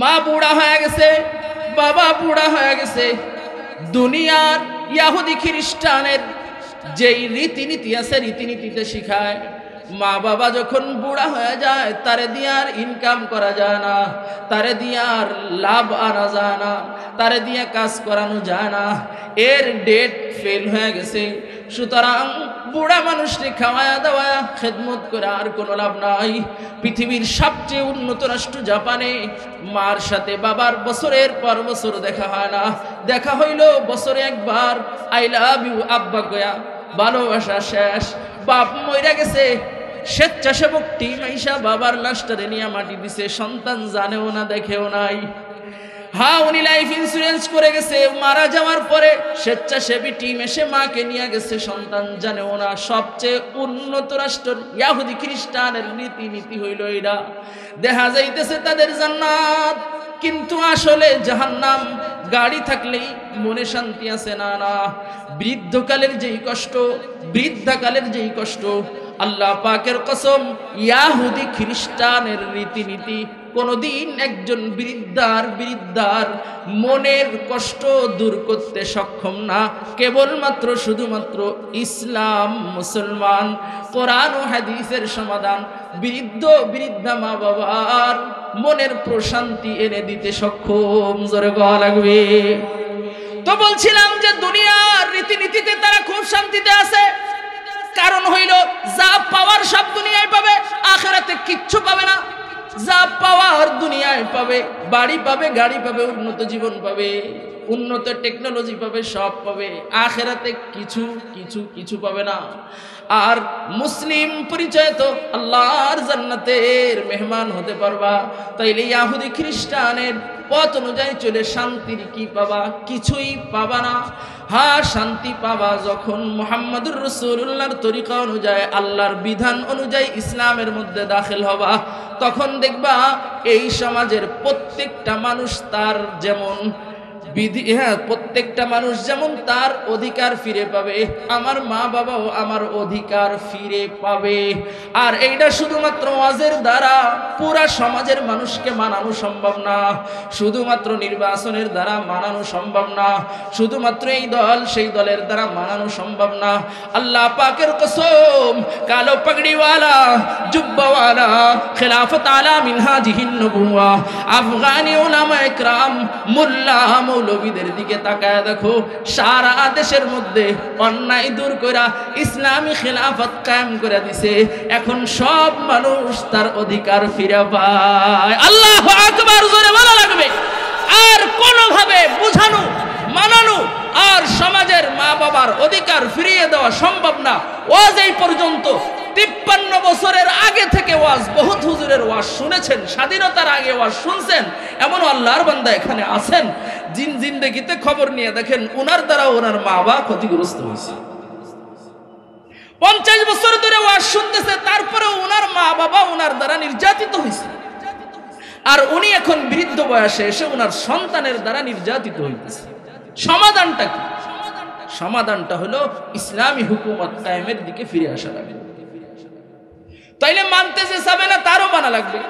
মা বুড়া হয়ে গেছে, বাবা বুড়া হয়ে গেছে। দুনিয়ার ইহুদি খ্রিস্টানের যেই রীতিনীতি আছে রীতিনীতিতে শিখায় মা বাবা যখন বুড়া হয়ে যায় তারে দিয়ে আর ইনকাম করা যায় না, তারে দিয়ে আর লাভ আনা যায় না, তারে দিয়ে কাজ করানো যায় না, এর ডেট ফেল হয়ে গেছে। সুতরাং বুড়া মানুষকে খাওয়ায়া দাওয়ায়া খেদমত করে আর কোনো লাভ নাই। পৃথিবীর সবচেয়ে উন্নত রাষ্ট্র জাপানে মার সাথে বাবার বছরের পর বছর দেখা হয় না, দেখা হইল বছরে একবার আই লাভ ইউ আব্বা গয়া, ভালোবাসা শেষ। বাপ মইরা গেছে, স্বেচ্ছাসেবক টিম আইসা বাবার লাশটারে নিয়ে মাটি দিছে, সন্তান জানেও না দেখেও নাই। হ্যাঁ, উনি লাইফ ইন্স্যুরেন্স করে গেছে, মারা যাওয়ার পরে স্বেচ্ছাসেবী টিম এসে মাকে নিয়ে গেছে, সন্তান জানেও না। সবচেয়ে উন্নত রাষ্ট্র ইহুদি খ্রিস্টানের নীতি হইল এরা। দেখা যাইতেছে তাদের জান্নাত, কিন্তু আসলে জাহান্নাম। গাড়ি থাকলেই মনে শান্তি আছে না, না। বৃদ্ধকালের যেই কষ্ট, বৃদ্ধাকালের যেই কষ্ট, আল্লাহ পাকের কসম ইহুদি খ্রিস্টানের রীতিনীতি কোনদিন একজন বৃদ্ধার মনের কষ্ট দূর করতে সক্ষম না। কেবলমাত্র শুধুমাত্র ইসলাম, মুসলমান, কোরআন ও হাদিসের সমাধান বৃদ্ধা মা বাবার মনের প্রশান্তি এনে দিতে সক্ষম। জোরে গলা লাগবে। তো বলছিলাম যে দুনিয়ার রীতিনীতিতে তারা খুব শান্তিতে আছে, কারণ হইল যা পাওয়ার সব দুনিয়ায় পাবে, আখিরাতে কিচ্ছু পাবে না। যা পাওয়ার দুনিয়ায় পাবে, বাড়ি পাবে, গাড়ি পাবে, উন্নত জীবন পাবে, উন্নত টেকনোলজি পাবে, সব পাবে, আখিরাতে কিছু কিছু কিছু পাবে না। আর মুসলিম পরিচয় তো আল্লাহর জান্নাতের মেহমান হতে পারবা। তাইলে ইহুদি খ্রিস্টানের পথ অনুযায়ী চলে শান্তির কি পাবা? কিছুই পাবা না। হ্যাঁ, শান্তি পাবা যখন মুহাম্মদুর রাসূলুল্লাহর তরিকা অনুযায়ী, আল্লাহর বিধান অনুযায়ী ইসলামের মধ্যে দাখিল হবা। তখন দেখবা এই সমাজের প্রত্যেকটা মানুষ তার যেমন বিধি, হ্যাঁ, প্রত্যেকটা মানুষ যেমন তার অধিকার ফিরে পাবে, আমার মা বাবাও আমার অধিকার ফিরে পাবে। আর এইটা শুধুমাত্র ওয়াজের দ্বারা পুরা সমাজের মানুষকে মানানো সম্ভব না, শুধুমাত্র নির্বাচনের দ্বারা মানানো সম্ভব না, শুধুমাত্র এই দল সেই দলের দ্বারা মানানো সম্ভব না। আল্লাহ পাকের কসম, কালো পাগড়িওয়ালা, জুব্বাওয়ালা, খেলাফত আলা মিনহাজিহিন নবুওয়া, আফগানি উলামা ইকরাম, মোল্লা মৌলবীদের দিকে তাকায় দেখো, সারা দেশের মধ্যে অন্যায় দূর করে ইসলামী খেলাফত কায়েম করে দিছে। এখন সব মানুষ তার অধিকার ফিরে পায়। আল্লাহু আকবার, জোরে বলা লাগবে। আর কোনোভাবে বুঝানো, মানানো আর সমাজের মা বাবার অধিকার ফিরিয়ে দেওয়া সম্ভব না। ওয়াজ এই পর্যন্ত 53 বছরের আগে থেকে ওয়াজ, বহুত হুজুরের ওয়াজ শুনেছেন, স্বাধীনতার আগে ওয়াজ শুনছেন, এমন আল্লাহর বান্দা এখানে আছেন জিন্দেগিতে খবর নিয়ে দেখেন ওনার দ্বারা ওনার মা বাবা ক্ষতিগ্রস্ত হয়েছে। 50 বছর ধরে ওয়াজ শুনতেছে, তারপরে ওনার মা বাবা ওনার দ্বারা নির্যাতিত হয়েছে। আর উনি এখন বৃদ্ধ বয়সে এসে ওনার সন্তানের দ্বারা নির্যাতিত হইতেছে। সমাধানটা কি? সমাধানটা হলো ইসলামী হুকুমত কায়েমের দিকে ফিরে আসা লাগবে। তাইলে মানতে যে চাবে না তারও মানা লাগবে।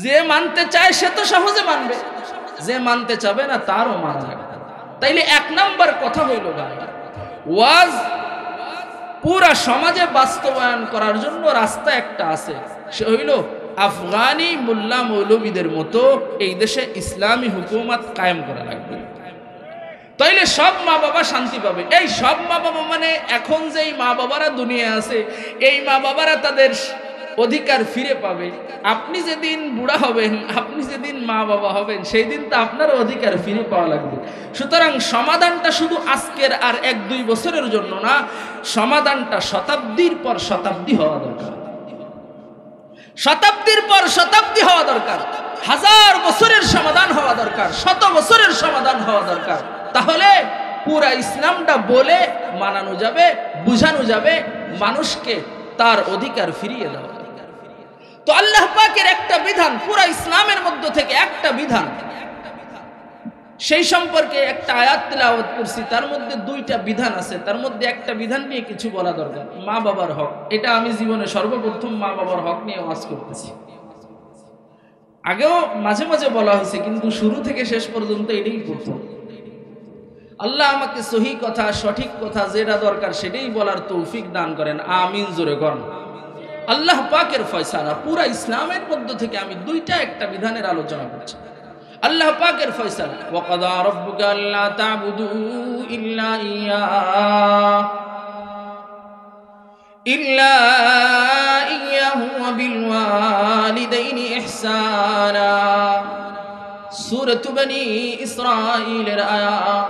যে মানতে চায় সে তো সহজে মানবে, যে মানতে চাবে না তারও মানা লাগবে। তাইলে 1 নাম্বার কথা হইল ভাই, ওয়াজ পুরা সমাজে বাস্তবায়ন করার জন্য রাস্তা একটা আছে, সে হইল আফগানি মোল্লা মৌলবীদের মতো এই দেশে ইসলামী হুকুমত কায়েম করা লাগবে। তাইলে সব মা বাবা শান্তি পাবে। এই সব মা বাবা মানে এখন যেই মা বাবারা দুনিয়ায় আছে, এই মা বাবারা তাদের অধিকার ফিরে পাবে। আপনি যেদিন বুড়া হবেন, আপনি যেদিন মা বাবা হবেন, সেই দিন তো আপনার অধিকার ফিরে পাওয়া লাগবে। সুতরাং সমাধানটা শুধু আজকের আর 1-2 বছরের জন্য না, সমাধানটা শতাব্দীর পর শতাব্দী হওয়া দরকার, শতাব্দীর পর শতাব্দী হওয়া দরকার, 1000 বছরের সমাধান হওয়া দরকার, 100 বছরের সমাধান হওয়া দরকার। তাহলে পুরা ইসলামটা বলে মানানো যাবে, বুঝানো যাবে, মানুষকে তার অধিকার ফিরিয়ে দেওয়া। তো আল্লাহ পাকের একটা বিধান, পুরা ইসলামের মধ্য থেকে একটা বিধান, সেই সম্পর্কে একটা আয়াত তেলাওয়াত করছি, তার মধ্যে 2টা বিধান আছে, তার মধ্যে একটা বিধান নিয়ে কিছু বলা দরকার। মা বাবার হক, এটা আমি জীবনে সর্বপ্রথম মা বাবার হক নিয়ে ওয়াজ করতেছি। আগেও মাঝে মাঝে বলা হয়েছে, কিন্তু শুরু থেকে শেষ পর্যন্ত এটাই প্রথম। আল্লাহ আমাকে সহি কথা, সঠিক কথা, যেটা দরকার সেটাই বলার তৌফিক দান করেন, আমিন। জোরে করেন। আল্লাহ পাকের ফয়সালা, পুরা ইসলামের মধ্য থেকে আমি একটা বিধানের আলোচনা করছি। আল্লাহ পাকের ফয়সালা, ওয়াকাদা রাব্বুকা আল্লা তা'বুদু ইল্লা ইয়্যাহু ওয়া বিল ওয়ালিদাইনি ইহসানা। সূরাত বনী ইসরাঈলের আয়াত।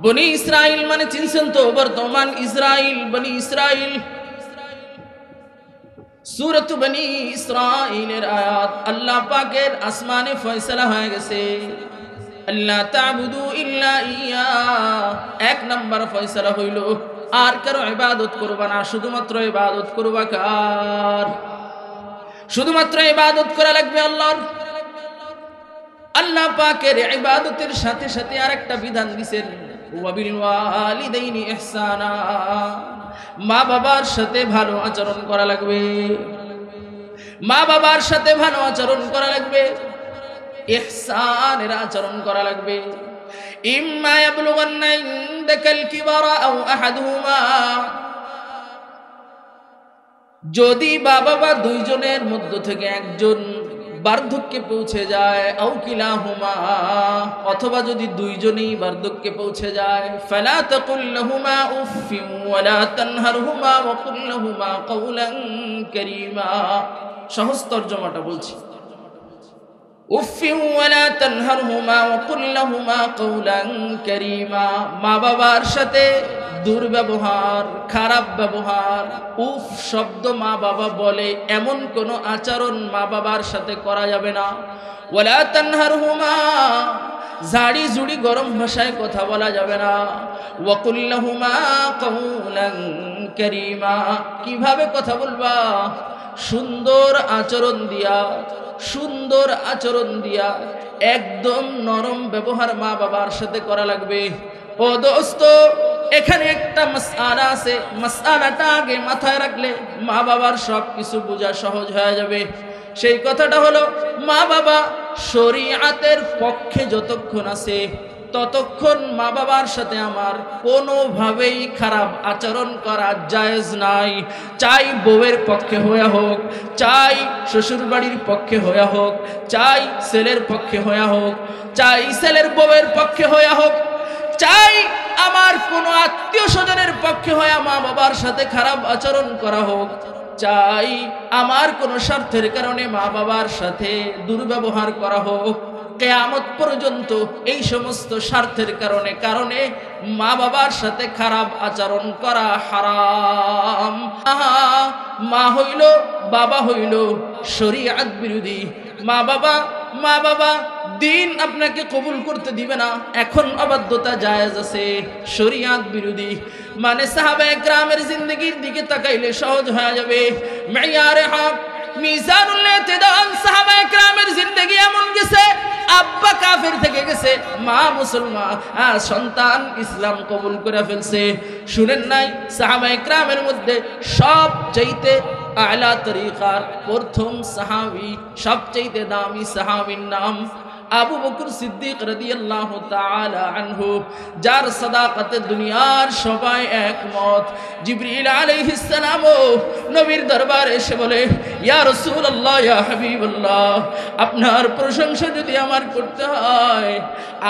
বনী ইসরাইল মানে চিনছেন তো, বর্তমান ইসরাইল, বনী ইসরাইল। সূরাত বনী ইসরাঈলের আয়াত। আল্লাহ পাকের আসমানে ফয়সালা হয়ে গেছে, আল্লাহ তা'বুদু ইল্লা এক নাম্বার ফয়সালা হইল, আর কারো ইবাদত করবা না, শুধুমাত্র ইবাদত করবা কার? শুধুমাত্র ইবাদত করা লাগবে আল্লাহর। আল্লাহ পাকের ইবাদতের সাথে সাথে আরেকটা বিধান দিয়েছেন, ওয়া বিল ওয়ালিদাইনি ইহসানা। মা বাবার সাথে ভালো আচরণ করা লাগবে, মা বাবার সাথে ভালো আচরণ করা লাগবে, ইহসানের আচরণ করা লাগবে। ইম্মা ইয়াবলুগান্না ইনদাকাল কিবারা আও আহাদুহুমা, যদি বাবা বা দুইজনের মধ্য থেকে একজন বার্ধক্যে পৌঁছে যায়, আও কিলাহুমা, অথবা যদি দুইজনেই বার্ধক্যে পৌঁছে যায়, ফালা তাকুল লাহুমা উফফিন ওয়ালা তানহারহুমা ওয়া কুল লাহুমা কাওলান কারীমা। সহজ তরজমাটা বলছি, উফফিন ওয়ালা তানহারহুমা ওয়া কুল লাহুমা কাওলান কারীমা। মা বাবার সাথে দুর্ব্যবহার, খারাপ ব্যবহার, উফ শব্দ মা বাবা বলে এমন কোন আচরণ মা বাবার সাথে করা যাবে না। ওয়ালা তানহারহুমা, ঝাড়ি ঝুড়ি গরম ভাষায় কথা বলা যাবে না। ওয়া কুল লাহুমা কাওলান কারীমা, কিভাবে কথা বলবা? সুন্দর আচরণ দিয়া, সুন্দর আচরণ দিয়া, একদম নরম ব্যবহার মা বাবার সাথে করা লাগবে। ও দোস্ত, এখানে একটা মাসআলা আছে, মাসআলাটা আগে মাথায় রাখলে মা বাবার সব কিছু বোঝা সহজ হয়ে যাবে। সেই কথাটা হলো, মা বাবা শরীয়তের পক্ষে যতক্ষণ আছে ততক্ষণ মা বাবার সাথে আমার কোনোভাবেই খারাপ আচরণ করা জায়েজ নাই। চাই বউয়ের পক্ষে হয়ে হোক, চাই শ্বশুর বাড়ির পক্ষে হয়ে হোক, চাই ছেলের পক্ষে হয়ে হোক, চাই ছেলের বউয়ের পক্ষে হয়ে হোক, চাই আমার কোনো আত্মীয় স্বজনের পক্ষে হয়ে মা বাবার সাথে খারাপ আচরণ করা হোক, চাই আমার কোনো স্বার্থের কারণে মা বাবার সাথে দুর্ব্যবহার করা হোক, কিয়ামত পর্যন্ত এই সমস্ত স্বার্থের কারণে মা বাবার সাথে খারাপ আচরণ করা হারাম। মা হইল, বাবা হইল শরীয়ত বিরোধী। মা বাবা দিন আপনাকে কবুল করতে দিবে না, এখন অবাধ্যতা জায়েজ আছে, শরীয়ত বিরোধী। মানে সাহাবায়ে কেরামের জিন্দেগির দিকে তাকাইলে সহজ হয়ে যাবে। মেয়ারে হক, মিজানুল ইতিদাল, সাহাবায়ে কেরামের জিন্দেগি এমন গেছে, আব্বা কাফের থেকে গেছে, মা মুসলমান, সন্তান ইসলাম কবুল করে ফেলছে। শুনেন নাই, সাহাবায়ে কেরামের মধ্যে সবচাইতে আলা তরিকার প্রথম সাহাবী, সবচাইতে দামি সাহাবীর নাম আবু বকর সিদ্দিক রাদিয়াল্লাহু তাআলা আনহু, যার সাদাকাতে দুনিয়ার সবাই একমত। জিবরিল আলাইহিস সালাম নবীর দরবারে এসে বলে, ইয়া রাসূলুল্লাহ, ইয়া হাবিবাল্লাহ, আপনার প্রশংসা যদি আমার করতে হয়,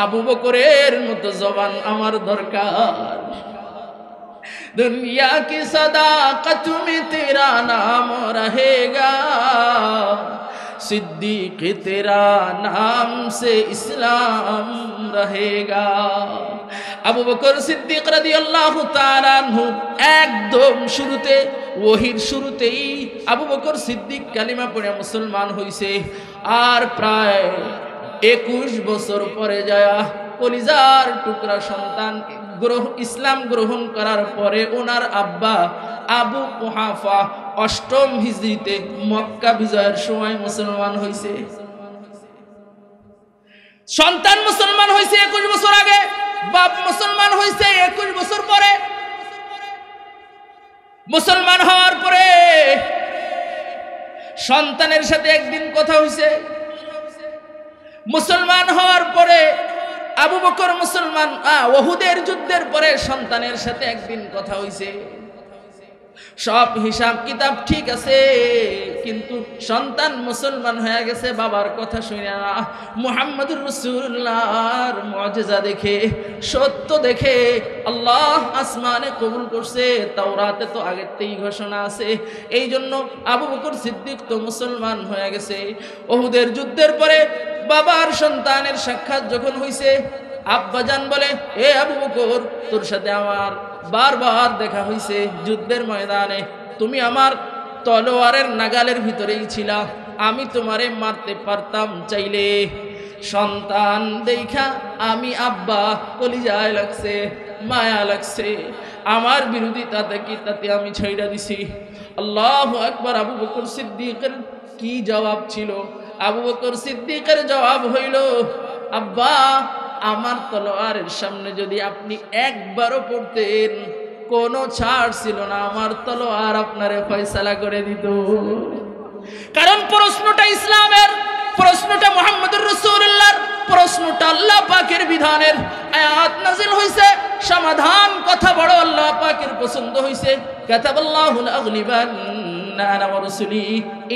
আবু বকরের মতো জবান আমার দরকার। दुनिया की सदाकत में तेरा नाम रहेगा, सिद्दीक तेरा नाम से इस्लाम रहेगा। আবু বকর সিদ্দিক রাদিয়াল্লাহু তাআলা আনহু একদম শুরুতে, ওহীর শুরুতেই আবু বকর সিদ্দিক কালিমা পড়ে মুসলমান হইছে। আর প্রায় 21 বছর পরে যায় কলিজার টুকরা সন্তান ইসলাম গ্রহণ করার পরে ওনার আব্বা আবু কুহাফা 8ম হিজরিতে মক্কা বিজয়ের সময় মুসলমান হয়েছে। সন্তান মুসলমান হয়েছে 21 বছর আগে, বাপ মুসলমান হয়েছে 21 বছর পরে। মুসলমান হওয়ার পরে সন্তানের সাথে একদিন কথা হয়েছে, মুসলমান হওয়ার পরে আবু বকর মুসলমান ওহুদের যুদ্ধের পরে সন্তানের সাথে একদিন কথা হইছে, সব হিসাব কিতাব ঠিক আছে, কিন্তু সন্তান মুসলমান হয়ে গেছে বাবার কথা শুনে না, মুহাম্মদুর রাসূলুল্লাহর মুআজিজা দেখে, সত্য দেখে আল্লাহ আসমানে কবুল করছে, তাওরাতে তো আগেতেই ঘোষণা আছে। এই জন্য আবু বকর সিদ্দিক তো মুসলমান হয়ে গেছে। ওহুদের যুদ্ধের পরে বাবার সন্তানের সাক্ষাৎ যখন হইছে, আব্বাজান বলে, এ আবু বকর, তোর সাথে আমার বারবার দেখা হইছে যুদ্ধের ময়দানে, তুমি আমার তলোয়ারের নাগালের ভিতরেই ছিলা, আমি তোমারে মারতে পারতাম চাইলে। সন্তান দেখা আমি আব্বা কলিজায় লাগছে, মায়া লাগছে, আমার বিরোধিতাতে কি তাতে আমি ছাইড়া দিছি। আল্লাহু আকবার। আবু বকর সিদ্দিকের কি জবাব ছিল? আবু বকর সিদ্দিকের জবাব হইল, আব্বা, আমার তলোয়ারের সামনে যদি আপনি একবারও পড়তেন, কোনো ছাড় ছিল না, আমার তলোয়ার আপনারে ফয়সালা করে দিত। কারণ প্রশ্নটা ইসলামের, প্রশ্নটা মুহাম্মদুর রাসূলুল্লাহর, প্রশ্নটা আল্লাহ পাকের বিধানের। আয়াত নাযিল হইছে, সমাধান কথা বড় আল্লাহ পাকের পছন্দ হইছে। কাতাবাল্লাহুল আগলিবান্না আনা ওয়া রাসূলি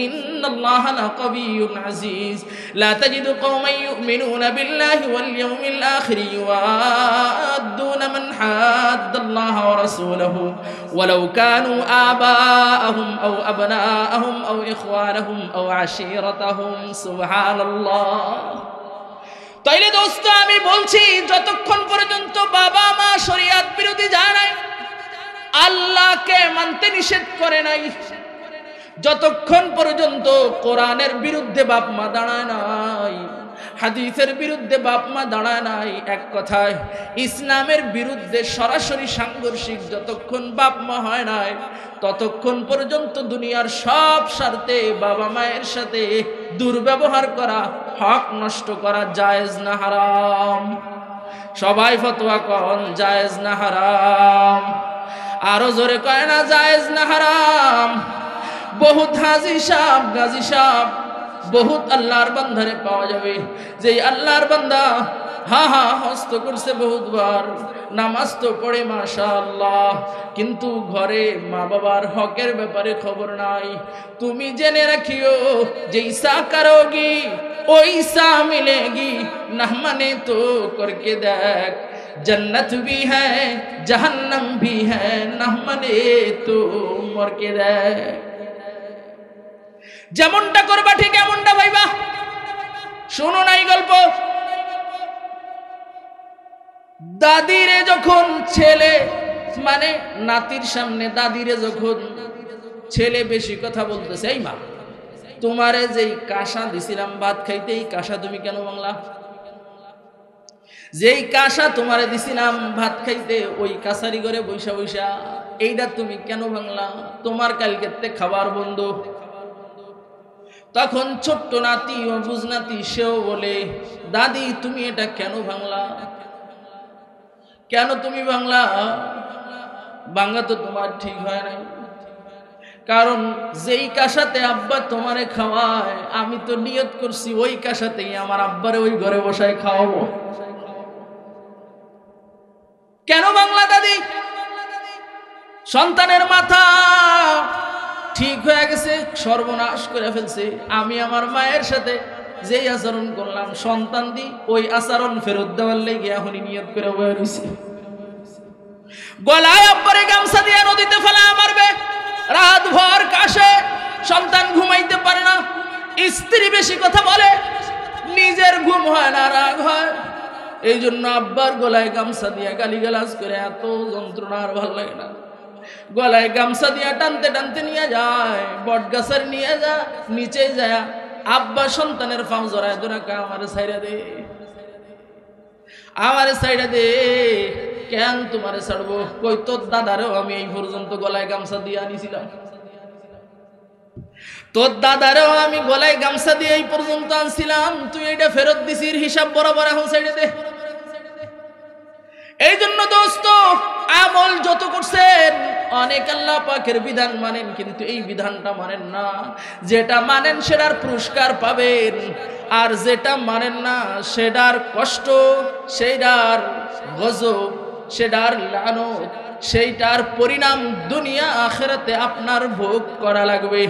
ইন্নাল্লাহা লাকাবিয়্যুন আজিজ। লা তাজিদু কওমান ইউমিনুনা বিল্লাহি ওয়াল ইয়াউমিল আখির ইউআদ্দুনা মান হাদ্দাল্লাহা ওয়া রাসূলাহু ওয়ালাউ কানু আবাআহুম আও আবনাআহুম আও ইখওয়ানাহুম আও আশীরাতাহুম। সুবহানাল্লাহ। তাইলে দোস্ত, আমি বলছি, যতক্ষণ পর্যন্ত বাবা মা শরীয়ত বিরোধী যায় নাই, আল্লাহকে মানতে নিষেধ করে নাই, যতক্ষণ পর্যন্ত কোরআনের বিরুদ্ধে বাপ মা দাঁড়ায় নাই, হাদিসের বিরুদ্ধে বাপ মা দাঁড়ায় নাই, এক কথায় ইসলামের বিরুদ্ধে সরাসরি সাংঘর্ষিক যতক্ষণ বাপ মা হয় নাই, ততক্ষণ পর্যন্ত দুনিয়ার সব স্বার্থে বাবা মায়ের সাথে দুর্ব্যবহার করা, হক নষ্ট করা জায়েজ না হারাম? সবাই ফতোয়া কোন জায়েজ না হারাম? আরো জোরে কয় না জায়েজ না হারাম? বহুত হাজি সাহেব, গাজী সাহেব, বহুত আল্লাহর বান্দারে পাওয়া যাবে যে আল্লাহর বান্দা হস্ত করছে বহুতবার, নামাজ তো পড়ে মাশাআল্লাহ, কিন্তু ঘরে মা বাবার হকের ব্যাপারে খবর নাই। তুমি জেনে রাখিও, যে ঈসা করোগি ওইসা মিলেগি, না মানে তো করকে দেখ, जन्नत भी है जहन्नम भी है, ना মানে তো মরকে দেখ। যেমনটা করবা ঠিক এমনটা ভাইবা। শোনো নাই গল্প, দাদিরে যখন ছেলে, মানে নাতির সামনে দাদিরে যখন ছেলে বেশি কথা বলতেছে, এই মা, তোমারে যেই কাঁসা দিছিলাম ভাত খাইতে, এই কাঁসা তুমি কেন ভাঙলা? যেই কাঁসা তোমারে দিছিলাম ভাত খাইতে, ওই কাছারি ঘরে বৈশা বৈশা এইটা তুমি কেন ভাঙলা? তোমার কালকেতে খাবার বন্ধ। তখন ছোট্ট নাতি ও বুঝনাতি সেও বলে, দাদি তুমি এটা কেন ভাঙলা? কেন তুমি ভাঙলা? ভাঙা তো তোমার ঠিক হয় নাই, কারণ যেই কাঁসাতে আব্বা তোমারে খাওয়ায়, আমি তো নিয়ত করছি ওই কাঁসাতেই আমার আব্বারে ওই ঘরে বসায় খাওয়াবো। কেন বাংলা দাদি? সন্তানের মাথা ঠিক হয়ে গেছে, সর্বনাশ করে ফেলছে। আমি আমার মায়ের সাথে যেই আচরণ করলাম, সন্তান দি ওই আচরণ ফেরত দেওয়ার লেগে এখনই নিয়ত করে বয়ে রয়েছে। গলায় আব্বারে গামছা দিয়ে নদীতে ফেলা মারবে, রাত ভর কাশে, সন্তান ঘুমাইতে পারে না, স্ত্রী বেশি কথা বলে, নিজের ঘুম হয় না, রাগ হয়। এই জন্য আব্বার গলায় গামছা দিয়ে গালিগালাজ করে এত যন্ত্রণা আর ভাল লাগে না। গলায় গামছা দিয়ে টানতে টানতে নিয়ে যায়, বট গাছের নিয়ে যা, নিচে যায় আব্বা সন্তানের পাও জড়ায় ধরে, আমারে ছাইড়া দে, আমারে ছাইড়া দে। কেন তোমারে ছাড়বো? কই তোর দাদারেও আমি এই পর্যন্ত গলায় গামছা দিয়ে আনিছিলাম, তোর দাদারেও আমি গলায় গামছা দিয়ে এই পর্যন্ত আনছিলাম, তুই এটা ফেরত দিছিস, হিসাব বরাবর, এখন ছাইড়ে দে। এই জন্য দোস্ত, আমল যত করছেন, অনেক আল্লাহ পাকের বিধান মানেন, কিন্তু এই বিধানটা মানেন না। যেটা মানেন সেটার পুরস্কার পাবেন, আর যেটা মানেন না সেটার কষ্ট, সেটার গজব, সেটার লানত, সেইটার পরিণাম দুনিয়া আখিরাতে আপনার ভোগ করা লাগবে।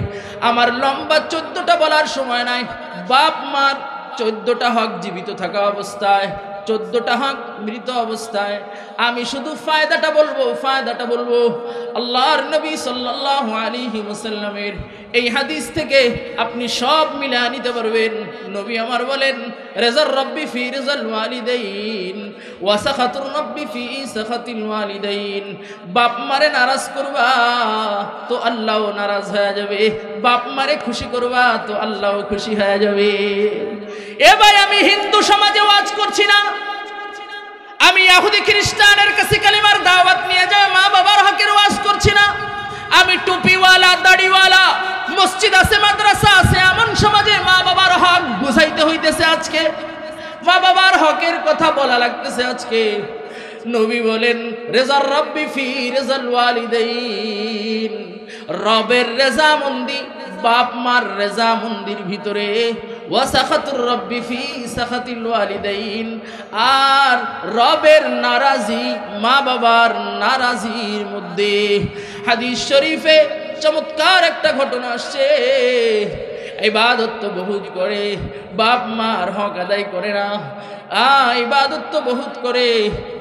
আমার লম্বা 14টা বলার সময় নাই। বাপ মার 14টা হক জীবিত থাকা অবস্থায়, 14টা হক মৃত অবস্থায়। আমি শুধু ফায়দাটা বলবো। আল্লাহর নবী সাল্লাল্লাহু আলাইহি ওয়াসাল্লামের এই হাদিস থেকে আপনি সব মিলা নিতে পারবেন। নবী আমার বলেন, রিজার রব্বি ফি রিজাল ওয়ালিদাইন ওয়া সাখাতুর রব্বি ফি সাখাতিল ওয়ালিদাইন। বাপ মারে নারাজ করবা তো আল্লাহও নারাজ হয়ে যাবে, বাপ মারে খুশি করবা তো আল্লাহও খুশি হয়ে যাবে। এ ভাই, আমি হিন্দু সমাজে ওয়াজ করছি না, আমি ইহুদি খ্রিস্টানের কাছে কালিমার দাওয়াত নিয়ে যায় মা বাবার হকের ওয়াজ করছি না। আমি টুপিওয়ালা, দাড়িওয়ালা, মসজিদ আছে, মাদ্রাসা আছে, এমন সমাজে মা বাবার হক বুঝাইতে হইতেছে আজকে, মা বাবার হকের কথা বলা লাগতেছে আজকে। নবী বলেন, রিজার রব্বি ফি রিজাল ওয়ালিদাইন, রবের রেজামন্দি, বাপ মার রেজামন্দির ভিতরে, ওয়া সাখাতুর রব্বি ফি সাখাতিল ওয়ালিদাইন, আর রবের নারাজি, মা বাবার নারাজির মধ্যে। হাদিস শরীফে চমৎকার একটা ঘটনা আসছে। ইবাদত তো বহুত করে, বাপ মার হক আদায় করে না। ইবাদত তো বহুত করে,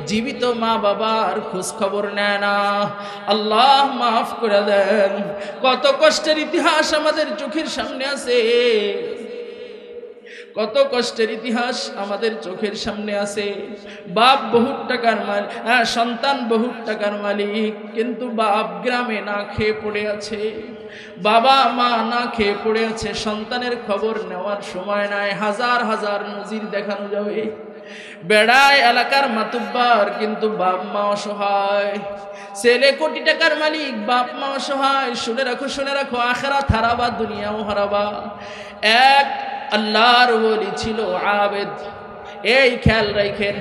জীবিত মা বাবার খোঁজ খবর নেয় না। আল্লাহ মাফ করে দেন। কত কষ্টের ইতিহাস আমাদের চোখের সামনে আছে, কত কষ্টের ইতিহাস আমাদের চোখের সামনে আছে। বাপ বহুত টাকার মালিক, সন্তান বহুত টাকার মালিক, কিন্তু বাপ গ্রামে না খেয়ে পড়ে আছে, বাবা মা না খেয়ে পড়ে আছে, সন্তানের খবর নেওয়ার সময় নাই। হাজার হাজার নজির দেখানো যাবে। বেড়ায় এলাকার মাতুব্বার, কিন্তু বাপ মা অসহায়। ছেলে কোটি টাকার মালিক, বাপ মা অসহায়। শুনে রাখো, আখিরাত হারাবা, দুনিয়াও হারাবা। এক আল্লাহর ওলি ছিল আবেদ। এই খেয়াল রাখেন,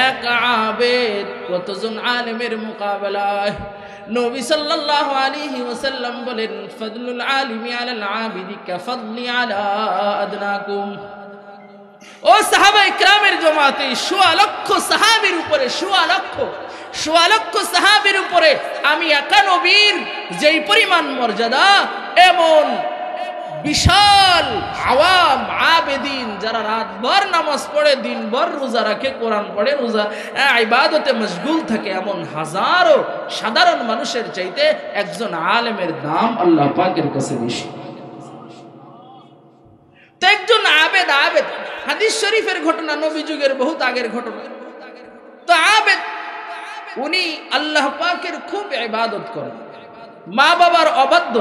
এক আবেদ কতজন আলেমের মোকাবেলায়। নবী সাল্লাল্লাহু আলাইহি ওয়াসাল্লাম বলেন, ফাদলুল আলিমি আলাল আবিদি কাফাদলি আলা আদনাকুম। ও সাহাবায়ে কেরামের জামাতে, সোয়া লক্ষ সাহাবীর উপরে, সোয়া লক্ষ সাহাবীর উপরে আমি একা নবীর যেই পরিমাণ মর্যাদা, এমন বিশাল আওয়াম আবেদিন যারা রাতভর নামাজ পড়ে, দিনভর রোজা রাখে, কোরআন পড়ে, রোজা ইবাদতে মশগুল থাকে, এমন হাজারো সাধারণ মানুষের চাইতে একজন আলেমের দাম আল্লাহ পাকের কাছে বেশি। তো একজন আবেদ, হাদিস শরীফের ঘটনা, নবী যুগের বহুত আগের ঘটনা। তো আবেদ, উনি আল্লাহ পাকের খুব ইবাদত করেন, মা বাবার অবাধ্য,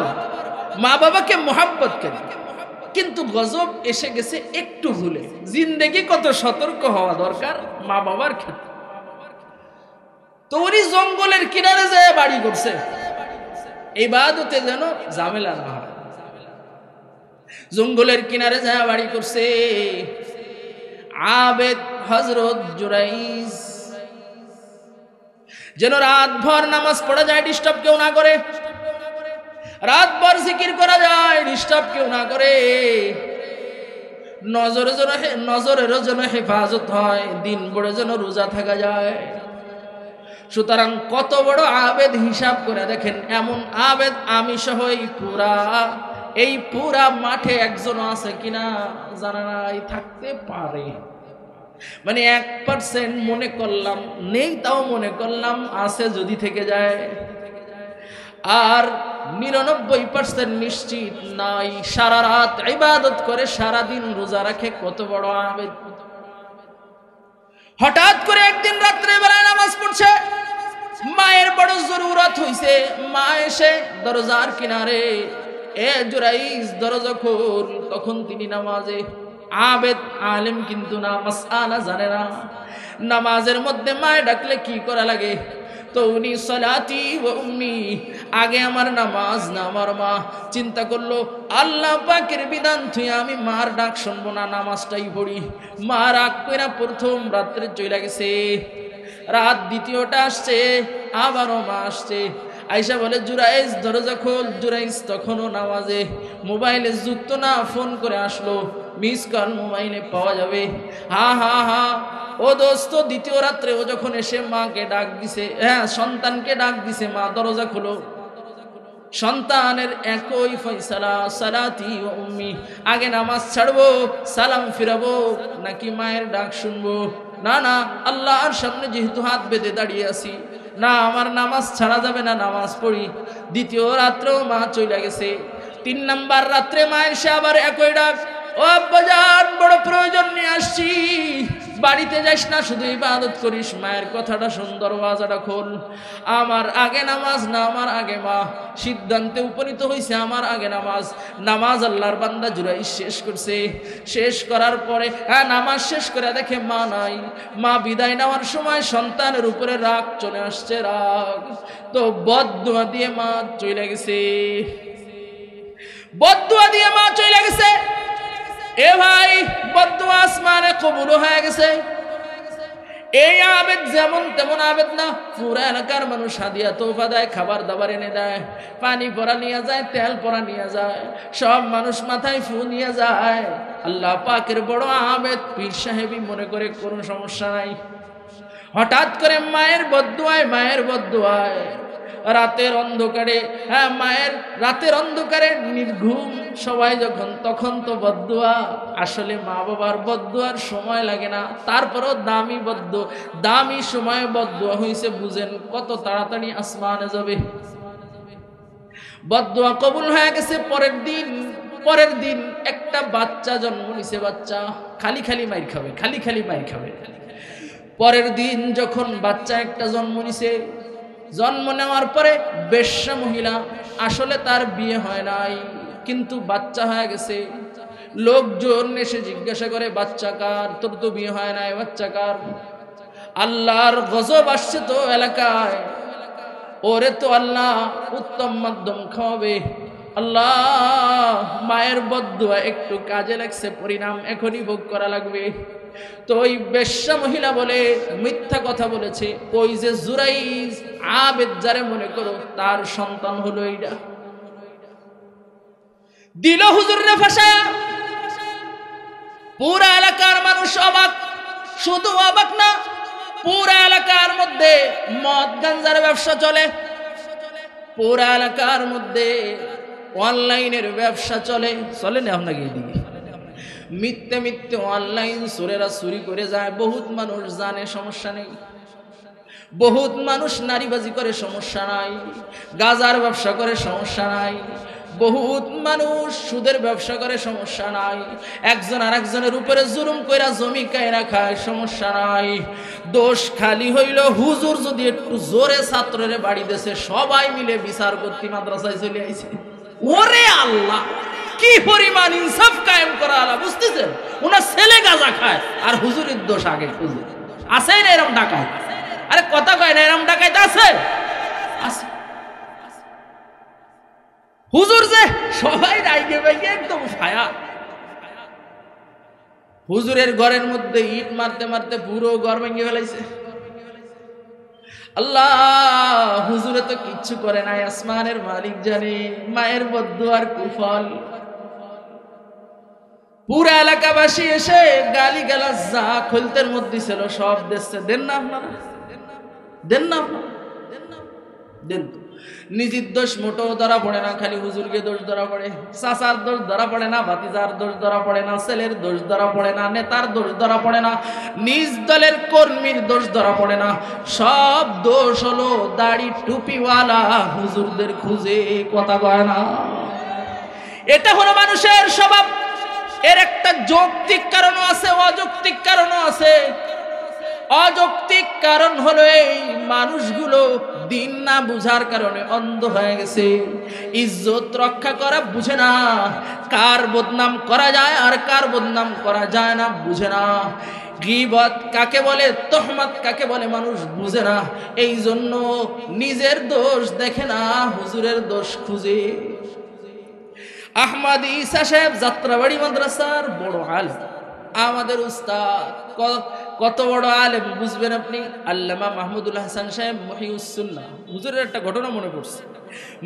মা বাবাকে মোহাব্বত করেন, কিন্তু গজব এসে গেছে একটু ভুলে। জিন্দেগি কত সতর্ক হওয়া দরকার মা বাবার ক্ষেত্রে। তো উনি জঙ্গলের কিনারে যায় বাড়ি করছে, ইবাদতে যেন ঝামেলা না হয়। জঙ্গলের কিনারে যায় বাড়ি করছে আবেদ হযরত জুরাইজ, যেন রাতভর নামাজ পড়া যায়, ডিস্টার্ব কেউ না করে, রাতভর জিকির করা যায়, ডিস্টার্ব কেউ না করে, নজরেরও যেন হেফাজত হয়, দিন ভরে যেন রোজা থাকা যায়। সুতরাং কত বড় আবেদ হিসাব করে দেখেন। এমন আবেদ আমি সহ এই পুরা মাঠে একজন আছে কিনা জানা নাই, থাকতে পারে। মানে 1% মনে করলাম নেই, তাও মনে করলাম আছে যদি থেকে যায়। আর 99% নিশ্চিত নাই। সারা রাত ইবাদত করে, সারা দিন রোজা রাখে, কত বড় আবেদ। হঠাৎ করে একদিন রাত্রে বেলায় নামাজ পড়ছে, মায়ের বড় জরুরত হইছে। মা এসে দরজার কিনারে, এ জুরাইজ দরজা খোল। তখন তিনি নামাজে। আবেদ আলেম কিন্তু না, মাসআলা জানে না। নামাজের মধ্যে মায়ে ডাকলে কি করা লাগে? তো উনি সালাতি ওয়া উম্মি, আগে আমার নামাজ না আমার মা। চিন্তা করলো আল্লাহ পাকের বিধান তুই আমি মার ডাক শুনবো না, নামাজটাই পড়ি। মা রাগ কইরা প্রথম রাত্রে চলে গেছে। রাত দ্বিতীয়টা আসছে, আবারও মা আসছে। আয়েশা বলে জুরাইজ দরজা খোল। জুরাইজ তখনও নামাজে, মোবাইলে যুক্ত না, ফোন করে আসলো। মিস কল মোবাইলে পাওয়া যাবে। হা হা হা ও দোস্ত, দ্বিতীয় রাত্রে ও যখন এসে মাকে ডাক দিছে, হ্যাঁ সন্তানকে ডাক দিছে, মা দরজা খোলো। সন্তানের একই ফয়সালা, সালাতি ও উম্মি, আগে নামাজ ছাড়বো সালাম ফিরাবো নাকি মায়ের ডাক শুনবো? না না, আল্লাহর সামনে যেহেতু হাত বেঁধে দাঁড়িয়ে আছি, না আমার নামাজ ছাড়া যাবে না, নামাজ পড়ি। দ্বিতীয় রাত্রেও মা চলে গেছে। 3 নাম্বার রাত্রে মা এসে আবার একই ডাক, ও আব্বাজান বড় প্রয়োজন নিয়ে আসছি, বাড়িতে যাস না, শুধু ইবাদত করিস, মায়ের কথাটা সুন্দর, ওয়াজাটা খোল। আমার আগে নামাজ না আমার আগে মা, সিদ্ধান্তে উপনীত হয়েছে আমার আগে নামাজ। নামাজ আল্লাহর বান্দা জুরাই শেষ করছে। শেষ করার পরে নামাজ শেষ করে দেখে মা নাই। মা বিদায় নেওয়ার সময় সন্তানের উপরে রাগ চলে আসছে, রাগ। তো বদদুয়া দিয়ে মা চলে গেছে, বদদুয়া দিয়ে মা চলে গেছে। এ ভাই, বদদুয়া আসমানে কবুল হয়ে গেছে। এই আবেদ যেমন তেমন আবেদ না, পুরা এলাকার মানুষ হাদিয়া তোফা দেয়, খাবার দাবার এনে দেয়, পানি পরা নিয়ে যায়, তেল পরা নিয়ে যায়, সব মানুষ মাথায় ফু নিয়ে যায়। আল্লাহ পাকের বড় আবেদ পীর সাহেবই মনে করে কোনো সমস্যা নাই। হঠাৎ করে মায়ের বদদুয়ায় রাতের অন্ধকারে, মায়ের রাতের অন্ধকারে নির্ঘুম সবাই যখন, তখন তো বদদুয়া, আসলে মা বাবার বদদুয়ার সময় লাগে না, তারপরও দামি সময়ে বদদুয়া হয়েছে, বুঝেন কত তাড়াতাড়ি আসমানে যাবে। বদদুয়া কবুল হয়ে গেছে। পরের দিন একটা বাচ্চা জন্ম নিছে, বাচ্চা খালি মাইর খাবে। পরের দিন যখন বাচ্চা একটা জন্ম নিছে, জন্ম নেওয়ার পরে বেশ্যা মহিলা, আসলে তার বিয়ে হয় নাই কিন্তু বাচ্চা হয়ে গেছে। লোকজন এসে জিজ্ঞাসা করে, বাচ্চা কার? তোর তো বিয়ে হয় নাই, বাচ্চা কার? আল্লাহর গজব আসছে তো এলাকায়, ওরে তো আল্লাহ উত্তম মাধ্যম খাওয়াবে। আল্লাহ, মায়ের বদদুয়া একটু কাজে লাগছে, পরিণাম এখনই ভোগ করা লাগবে। তো ওই বেশ্যা মহিলা বলে মিথ্যা কথা বলেছে, ওই যে জুরাইজ আবেদ যারে মনে করো, তার সন্তান হলো এইটা। দিল হুজুরে ফাঁসায়া। পুরা এলাকার মানুষ অবাক, শুধু অবাক না, পুরা এলাকার মধ্যে মদ গাঞ্জার ব্যবসা চলে, পুরা এলাকার মধ্যে অনলাইনের ব্যবসা চলে না আপনাকে এদিকে? মিথ্যে অনলাইন চোরেরা চুরি করে যায়, বহুত মানুষ জানে, সমস্যা নেই। বহুত মানুষ নারীবাজি করে, সমস্যা নাই। গাজার ব্যবসা করে, সমস্যা নাই। বহুত মানুষ সুদের ব্যবসা করে, সমস্যা নাই। একজন আর একজনের উপরে জুলুম কইরা জমি কায়রা খায়, সমস্যা নাই। দোষ খালি হইল হুজুর যদি একটু জোরে ছাত্রের বাড়ি দেশে, সবাই মিলে বিচার করতে মাদ্রাসায় চলে আইছে। ওরে আল্লাহ, কি পরিমাণ ইনসাফ কায়েম করা আল্লাহ, বুঝতেছেন? ওনার ছেলে গাঁজা খায় আর হুজুরের দোষ আগে খুঁজে। আছে না এরম ডাকায়? আরে কথা কয় না, এরম ডাকাইতে আছে? হুজুর যে সবাই রাইগে বাইগে একদম ফায়া। হুজুরের ঘরের মধ্যে ইট মারতে মারতে পুরো ঘর ভেঙে ফেলাইছে। আল্লাহ, হুজুরে তো কিচ্ছু করে নাই, আসমানের মালিক জানে। মায়ের বদদুয়ার কুফল। পুরা এলাকাবাসী এসে গালি গালাজ যা খোলতের মধ্যে ছিল সব দিচ্ছে। দেন না আপনারা, দেন না আপনারা, দেন তো। নিজের দোষ মোটেও ধরা পড়ে না, খালি হুজুরকে দোষ ধরা পড়ে। চাচার দোষ ধরা পড়ে না, ভাতিজার দোষ ধরা পড়ে না, ছেলের দোষ ধরা পড়ে না, নেতার দোষ ধরা পড়ে না, নিজ দলের কর্মীর দোষ ধরা পড়ে না। সব দোষ হলো দাড়ি টুপিওয়ালা হুজুরদের খুঁজে, কথা কয় না। এটা হলো মানুষের স্বভাব। এর একটা যৌক্তিক কারণও আছে, অযৌক্তিক কারণও আছে। অযৌক্তিক কারণ হলো এই মানুষগুলো দিন না বুঝার কারণে অন্ধ হয়ে গেছে। ইজ্জত রক্ষা করা বুঝে না, কার বদনাম করা যায় আর কার বদনাম করা যায় না বুঝে না। গীবত কাকে বলে, তহমত কাকে বলে মানুষ বুঝে না। এই জন্য নিজের দোষ দেখে না, হুজুরের দোষ খুঁজে। আহমদ ঈসা সাহেব যাত্রাবাড়ি মাদ্রাসার বড় আলেম, আমাদের উস্তাদ। কত বড় আলেম বুঝবেন আপনি? আল্লামা মাহমুদুল হাসান সাহেব মহিউস সুন্নাহ, হুজুরের একটা ঘটনা মনে পড়ছে।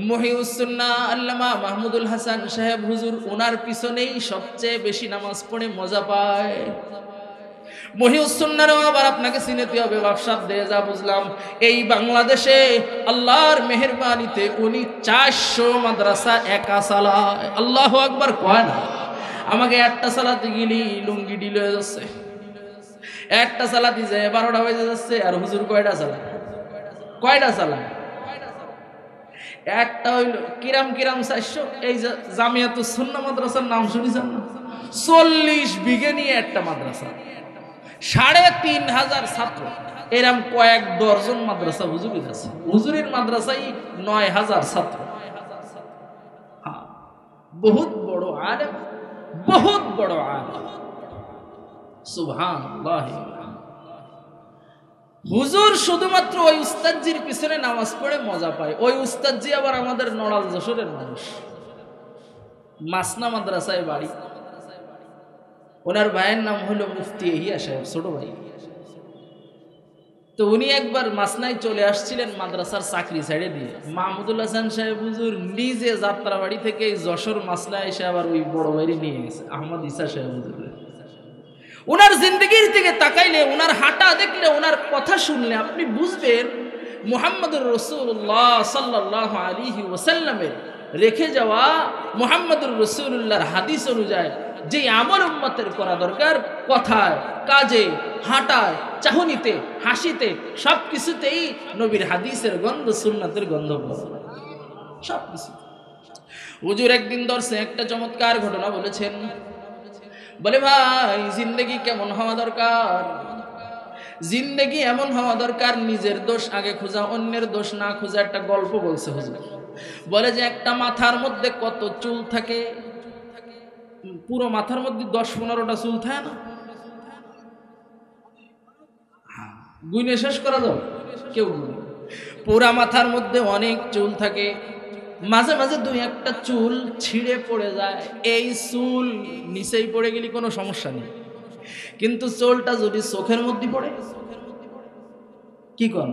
মহিউস সুন্নাহ আল্লামা মাহমুদুল হাসান সাহেব হুজুর, ওনার পিছনেই সবচেয়ে বেশি নামাজ পড়ে মজা পায়। মহিউস সুন্নাহও আবার আপনাকে চিনতে হবে। বাপসাব দিয়ে যা বুঝলাম, এই বাংলাদেশে আল্লাহর মেহেরবানিতে উনি 400 মাদ্রাসা একা চালায়। আল্লাহু আকবার কয় না? আমাকে একটা চালাতে গেলি লুঙ্গি ডিল হয়ে যাচ্ছে, একটা চালাতে যায় 12টা বেজে যাচ্ছে। আর হুজুর কয়টা চালায়? কয়টা চালায়? একটা হইল কিরাম 400। এই জামিয়াতুস সুন্নাহ মাদ্রাসার নাম শুনেছেন না? 40 বিঘে নিয়ে একটা মাদ্রাসা, 3500 ছাত্র, এরম কয়েক ডজন মাদ্রাসা হুজুরের আছে। হুজুরের মাদ্রাসায় 9000 ছাত্র। হ্যাঁ, বহুত বড় আলেম, বহুত বড় আলেম। সুবহানাল্লাহ। হুজুর শুধুমাত্র ওই উস্তাদজির পিছনে নামাজ পড়ে মজা পায়। ওই উস্তাদজি আবার আমাদের নড়াল যশোরের মানুষ, মাসনা মাদ্রাসায় বাড়ি। ওনার ভাইয়ের নাম হলো মুফতি এহিয়া সাহেব, ছোট ভাই। তো উনি একবার মাসনায় চলে আসছিলেন মাদ্রাসার চাকরি ছেড়ে দিয়ে। মাহমুদুল হাসান সাহেব হুজুর নিজে যাত্রাবাড়ি থেকে যশোর মাসনায় এসে আবার ওই বড় ভাইরে নিয়ে গেছে, আহমদ ইসা সাহেব হুজুর। ওনার জিন্দগির দিকে তাকাইলে, ওনার হাঁটা দেখলে, ওনার কথা শুনলে আপনি বুঝবেন মুহাম্মদুর রাসূলুল্লাহ সাল্লাল্লাহু আলাইহি ওয়াসাল্লামের রেখে যাওয়া মুহাম্মদুর রাসূলুল্লাহর হাদিস অনুযায়ী যে আমল উম্মতের করা দরকার, কথায়, কাজে, হাঁটায়, চাহনিতে, হাসিতে, সব কিছুতেই নবীর হাদিসের গন্ধ, সুন্নাতের গন্ধ সব কিছু। হুজুর একদিন দর্শে একটা চমৎকার ঘটনা বলেছেন। বলে, ভাই জিন্দেগি কেমন হওয়া দরকার? জিন্দেগি এমন হওয়া দরকার নিজের দোষ আগে খোঁজা, অন্যের দোষ না খোঁজা। একটা গল্প বলছে হুজুর। বলে যে একটা মাথার মধ্যে কত চুল থাকে? পুরো মাথার মধ্যে 10-15টা চুল থাকে না? গুইনে শেষ করা যাবে? কেউ গুনে। পুরা মাথার মধ্যে অনেক চুল থাকে, মাঝে মাঝে 2-1টা চুল ছিঁড়ে পড়ে যায়। এই চুল নিচেই পড়ে গেলে কোনো সমস্যা নেই, কিন্তু চুলটা যদি চোখের মধ্যে পড়ে, কি কর?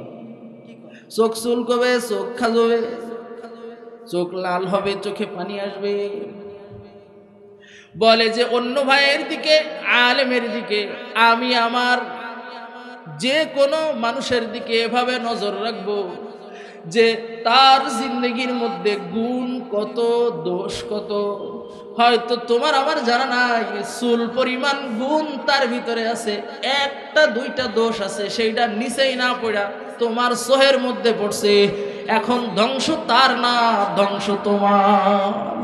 চোখ চুল কবে, চোখ খাজবে, চোখ লাল হবে, চোখে পানি আসবে। বলে যে অন্য ভাইয়ের দিকে, আলেমের দিকে, আমি আমার যে কোনো মানুষের দিকে এভাবে নজর রাখবো যে তার জিন্দগির মধ্যে গুণ কত, দোষ কত। হয়তো তোমার আমার জানা নাই, চুল পরিমাণ গুণ তার ভিতরে আছে, 1-2টা দোষ আছে, সেইটা নিচেই না পড়া তোমার চোখের মধ্যে পড়ছে। এখন ধ্বংস তার না, ধ্বংস তোমার।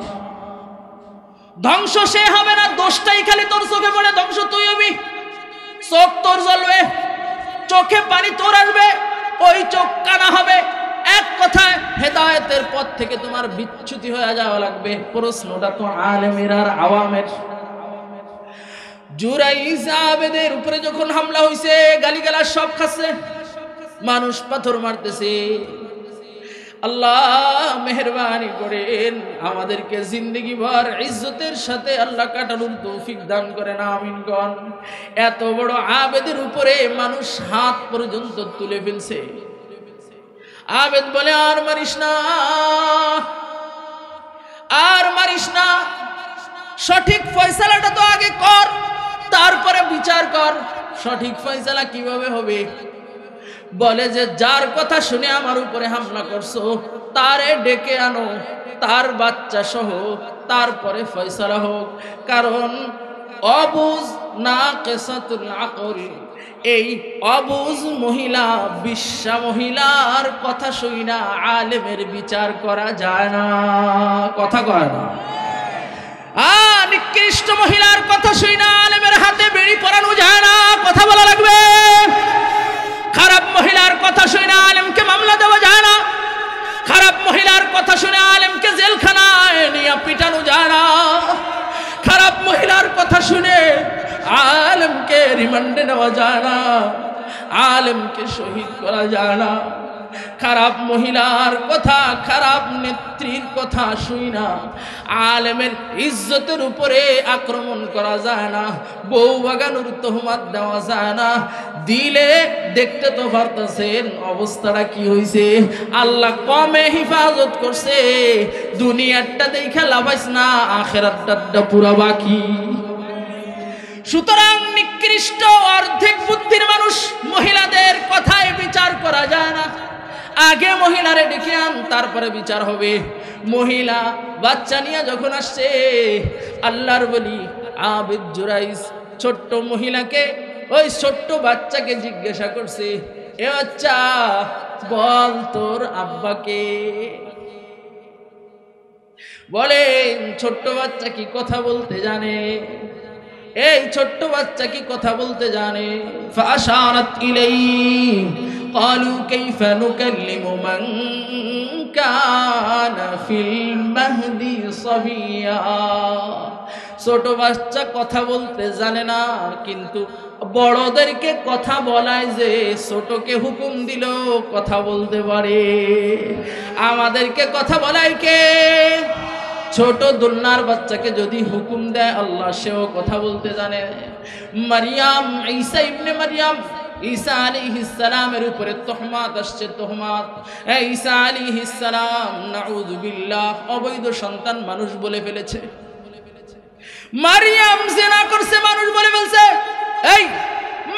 ধ্বংস সে হবে না, দোষটাই খালি তোর চোখে পড়ে, ধ্বংস তুই হবি। চোখ তোর জ্বলবে, চোখে পানি তোর আসবে, ওই চোখ কানা হবে। এক কথায় হেদায়েতের পথ থেকে তোমার বিচ্যুতি হয়ে যাওয়া লাগবে। প্রশ্নটা তো আলেমের আর আওয়ামের। জুরাইজ আবেদের উপরে যখন হামলা হয়েছে, গালিগালাজ সব খাচ্ছে, মানুষ পাথর মারতেছে। আল্লাহ মেহেরবানি করেন, আমাদেরকে জিন্দগি ভর ইজ্জতের সাথে আল্লাহ কাটানোর তৌফিক দান করেন, আমিন গণ। এত বড় আবেদের উপরে মানুষ হাত পর্যন্ত তুলে ফেলছে। আবেদ বলে, আর মারিস না, আর মারিস না, সঠিক ফয়সালাটা তো আগে কর, তারপরে বিচার কর। সঠিক ফয়সালা কিভাবে হবে? বলে যে যার কথা শুনে আমার উপরে হামলা করছো, তারে ডেকে আনো, তার বাচ্চা সহ, তারপরে ফয়সালা হোক। কারণ অবুজ নাকিসাতুল আকল, এই অবুজ মহিলা, বিশ্বা মহিলার কথা শুই না আলেমের বিচার করা যায় না। কথা কয় না? নিকৃষ্ট মহিলার কথা শুই না আলেমের হাতে বেড়ি পরানো যায় না। কথা বলা লাগবে। খারাপ মহিলার কথা শুনে আলেমকে মামলা দেওয়া যায় না। খারাপ মহিলার কথা শুনে আলেমকে জেলখানায় নিয়ে পিটানো যায় না। খারাপ মহিলার কথা শুনে আলেমকে রিমান্ডে নেওয়া যায় না। আলেমকে শহীদ করা যায় না। খারাপ মহিলার কথা, খারাপ নেত্রীর কথা শুই না আলেমের ইজ্জতের উপরে আক্রমণ করা যায় না, বউ বাগানোর তোহমাত দেওয়া যায় না। দিলে দেখতে তো পারতেছেন অবস্থাটা কি হয়েছে। আল্লাহ কমে হিফাজত করছে, দুনিয়ারটা দেখা লাভাইস না, আখেরাতটা পুরা বাকি। সুতরাং নিকৃষ্ট অর্ধেক বুদ্ধির মানুষ মহিলাদের কথায় বিচার করা যায় না। আগে মহিলারে ডেকে আন, তারপরে বিচার হবে। মহিলা বাচ্চা নিয়ে যখন আসছে, আল্লাহর বলি আবিদ জুরাইস ছোট্ট মহিলাকে, ওই ছোট্ট বাচ্চাকে জিজ্ঞাসা করছে, এ বাচ্চা বল তোর আব্বাকে। বলেন ছোট্ট বাচ্চা কি কথা বলতে জানে? এই ছোট্ট বাচ্চা কি কথা বলতে জানে? ফাশারাত ইলাইহি ক্বালু কাইফা নুকাল্লিমু মান কানা ফিল মাহদি সাবিয়া। ছোট বাচ্চা কথা বলতে জানে না, কিন্তু বড়দেরকে কথা বলায় যে ছোটকে হুকুম দিল কথা বলতে পারে। আমাদেরকে কথা বলায় কে? ছোট দুলনার বাচ্চাকে যদি হুকুম দেয় আল্লাহ, সেও কথা বলতে জানে। মারিয়াম, ঈসা ইবনে মারিয়াম, ঈসা আলাইহিস সালামের উপরে তোহমাত আসছে, তোহমাত। ঈসা আলাইহিস সালাম নাউযু বিল্লাহ অবৈধ সন্তান মানুষ বলে ফেলেছে। মারিয়াম জিনা করছে, মানুষ বলে ফেলছে। এই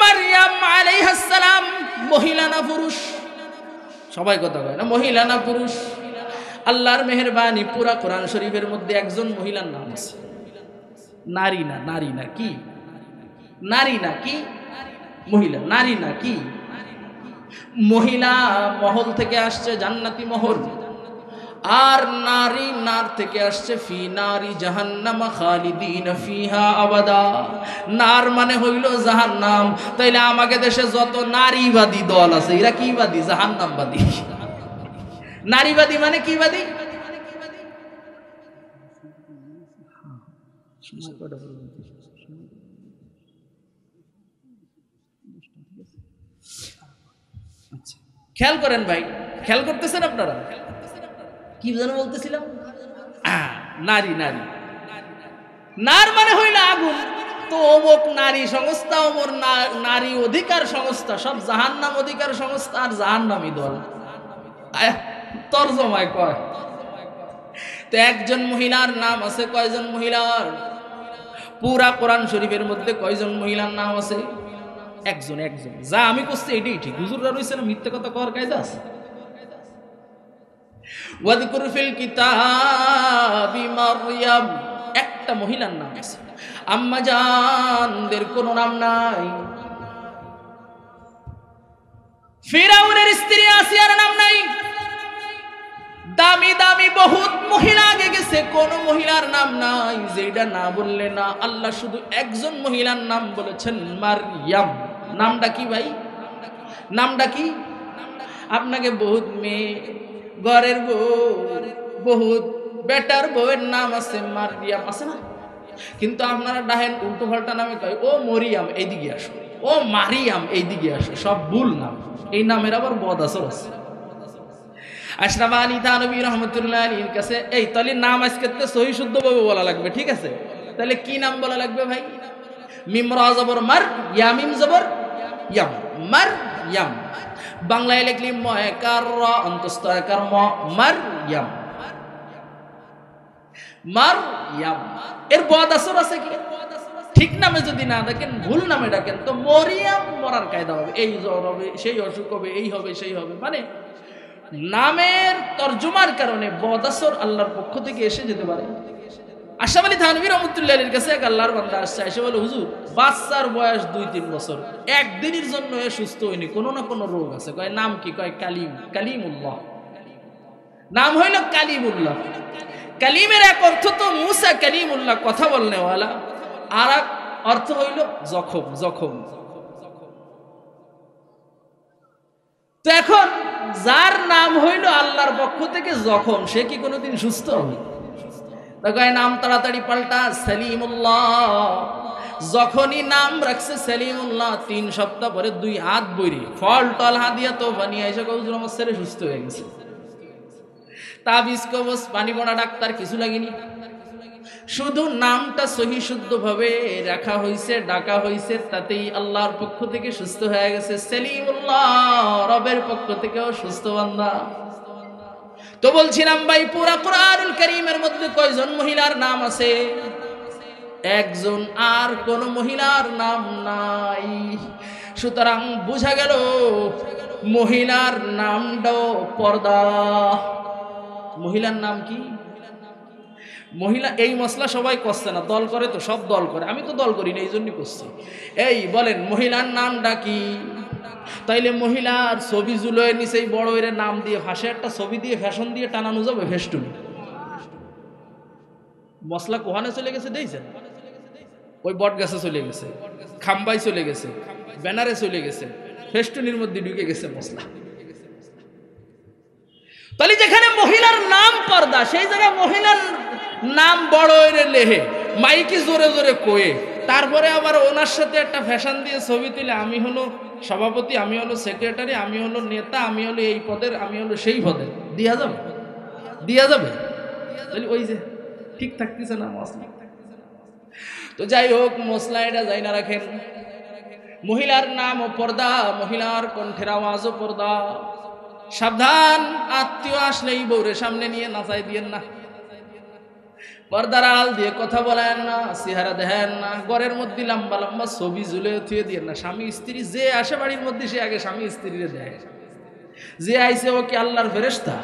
মারিয়াম আলাইহিস সালাম মহিলা না পুরুষ? সবাই কথা কয় না, মহিলা না পুরুষ? আল্লাহর মেহেরবানি, পুরা কোরআন শরীফের মধ্যে একজন মহিলার নাম আছে। নারী না, নারী না কি? নারী না কি? মহিলা। নারী না কি? মহিলা মহল থেকে আসছে জান্নাতি মহল, আর নারী নার থেকে আসছে ফি নারি জাহান্নাম খালিদিন ফিহা আবাদা। নার মানে হইল জাহান্নাম। তাইলে আমাকে দেশে যত নারীবাদী দল আছে, এরা কি বাদী? জাহান্নামবাদী। নারীবাদী মানে কি বাদী? খেয়াল করেন ভাই, খেয়াল করতেছেন আপনারা? কি যেন বলতেছিলাম? নারী। নারী নার মানে হইল আগুন। তো অমুক নারী সংস্থা, অমর নারী অধিকার সংস্থা, সব জাহান্নাম অধিকার সংস্থা আর জাহান্নামী দল। তরজমায় কয় তো একজন মহিলার নাম আছে। কয়জন মহিলার? পুরা কোরআন শরীফের মধ্যে কয়জন মহিলার নাম আছে? একজন। একজন। যা আমি করছি এটাই ঠিক। হুজুররা রইছে না মিথ্যা কথা কওয়ার কায়দা আছে? ওয়াযকুর ফিল কিতাবি মারইয়াম, একটা মহিলার নাম আছে। আম্মা জানদের কোনো নাম নাই। ফিরাউনের স্ত্রী আসিয়ার নাম নাই। দামি দামি বহুত মহিলা আগে গেছে, কোন মহিলার নাম নাই। যেটা না বললে না। আল্লাহ শুধু একজন মহিলার নাম বলেছেন, মারইয়াম। নামটা কি ভাই? নামটা কি? আপনাকে বহুত মেয়ে, ঘরের বউ, বহুত বেটার বউয়ের নাম আছে মারইয়াম, আছে না? কিন্তু আপনারা ডাহেন উল্টো পাল্টা নামে কয়, ও মরিয়াম এইদিকে আসো, ও মারিয়াম এইদিকে আসো। সব ভুল নাম। এই নামের আবার বদ আসর আছে। আশরাফ আলী থানভী রহমতুল্লাহ আলীর কাছে এই তাহলে নাম আজকে সহি শুদ্ধভাবে বলা লাগবে, ঠিক আছে? তাহলে কি নাম বলা লাগবে ভাই? মিম রা জবর মার, ইয়া মিম জবর ইয়াম, মার ইয়াম। বাংলায় লিখলি ম একার র অন্তস্থ একার ম, মার ইয়াম, মার ইয়াম। এর বদ আসর আছে কি? ঠিক নামে যদি না দেখেন, ভুল নামে ডাকেন, তো মরিয়াম মরার কায়দা হবে। এই জ্বর হবে, সেই অসুখ হবে, এই হবে, সেই হবে। মানে নামের তর্জমার কারণে বদাসর আল্লাহর পক্ষ থেকে এসে যেতে পারে। আশরাফ আলী থানভী রহমতুল্লাহ আলীর কাছে এক আল্লাহর বান্দা আসছে, এসে বলে, হুজুর বাচ্চার বয়স 2-3 বছর, একদিনের জন্য এ সুস্থ হয়নি, কোনো না কোনো রোগ আছে। কয় নাম কি? কয় কালিম, কালিমুল্লাহ। নাম হইল কালিমুল্লাহ। কালিমের এক অর্থ তো মুসা কালিমুল্লাহ, কথা বলনেওয়ালা, আর এক অর্থ হইল জখম, জখম। তো এখন যার নাম হইল আল্লাহর পক্ষ থেকে জখম, সে কি কোনোদিন সুস্থ হবে? নাম তাড়াতাড়ি পাল্টা সালিমুল্লাহ। যখনই নাম রাখছে সেলিমুল্লাহ 3 সপ্তাহ পরে 2 হাত বইরে ফল টল হাদিয়া তো বানিয়ে এসে হুজুর আমার ছেলে সুস্থ হয়ে গেছে। তাবিজ কবজ পানি পড়া ডাক্তার কিছু লাগেনি, শুধু নামটা সহি শুদ্ধভাবে রাখা হয়েছে, ডাকা হয়েছে, তাতেই আল্লাহর পক্ষ থেকে সুস্থ হয়ে গেছে সেলিমুল্লাহ, রবের পক্ষ থেকেও সুস্থ বান্দা। তো বলছিলাম ভাই, পুরা কুরআনুল কারীমের মধ্যে কয়জন মহিলার নাম আছে? একজন, আর কোন মহিলার নাম নাই। সুতরাং বোঝা গেল মহিলার নামটাও পর্দা। মহিলার নাম কি? মহিলা, এই মশলা সবাই করছে না, দল করে তো, সব দল করে, আমি তো দল করি না, এই জন্যই করছি। এই বলেন মহিলার নামটা কি? তাইলে মহিলার ছবি জুলোয় নিচেই বড় এর নাম দিয়ে ভাষে একটা ছবি দিয়ে ফ্যাশন দিয়ে টানানো যাবে ফেস্টুন। মশলা কোহানে চলে গেছে দেখছেন? ওই বট গাছে চলে গেছে, খাম্বাই চলে গেছে, ব্যানারে চলে গেছে, ফেস্টুনির মধ্যে ঢুকে গেছে মশলা। তাহলে যেখানে মহিলার নাম পর্দা, সেই জায়গায় মহিলার নাম বড় এর লেহে মাইকি জোরে জোরে কয়ে, তারপরে আবার ওনার সাথে একটা ফ্যাশন দিয়ে ছবি তুলে, আমি হলো সভাপতি, আমি হলো সেক্রেটারি, আমি হলো নেতা, আমি হলো এই পদের, আমি হলো সেই পদের, দিয়া যাবে? দিয়া যাবে? তাহলে ওই যে ঠিক থাকতেছে না মশলা। তো যাই হোক, মশলা এটা যাই না রাখেন। মহিলার নাম ও পর্দা, মহিলার কণ্ঠের আওয়াজও পর্দা। সাবধান, আত্মীয় আসলেই বউরে সামনে নিয়ে নাচাই দিয়েন না, পর্দার আল দিয়ে কথা বলেন না, চেহারা দেখেন না, ঘরের মধ্যে লম্বা লম্বা ছবি ঝুলে থুয়ে দিয়েন না। স্বামী স্ত্রী যে আসে বাড়ির মধ্যে, সে আগে স্বামী স্ত্রীরে দেয়। যে আইসে ও কি আল্লাহর ফেরেশতা?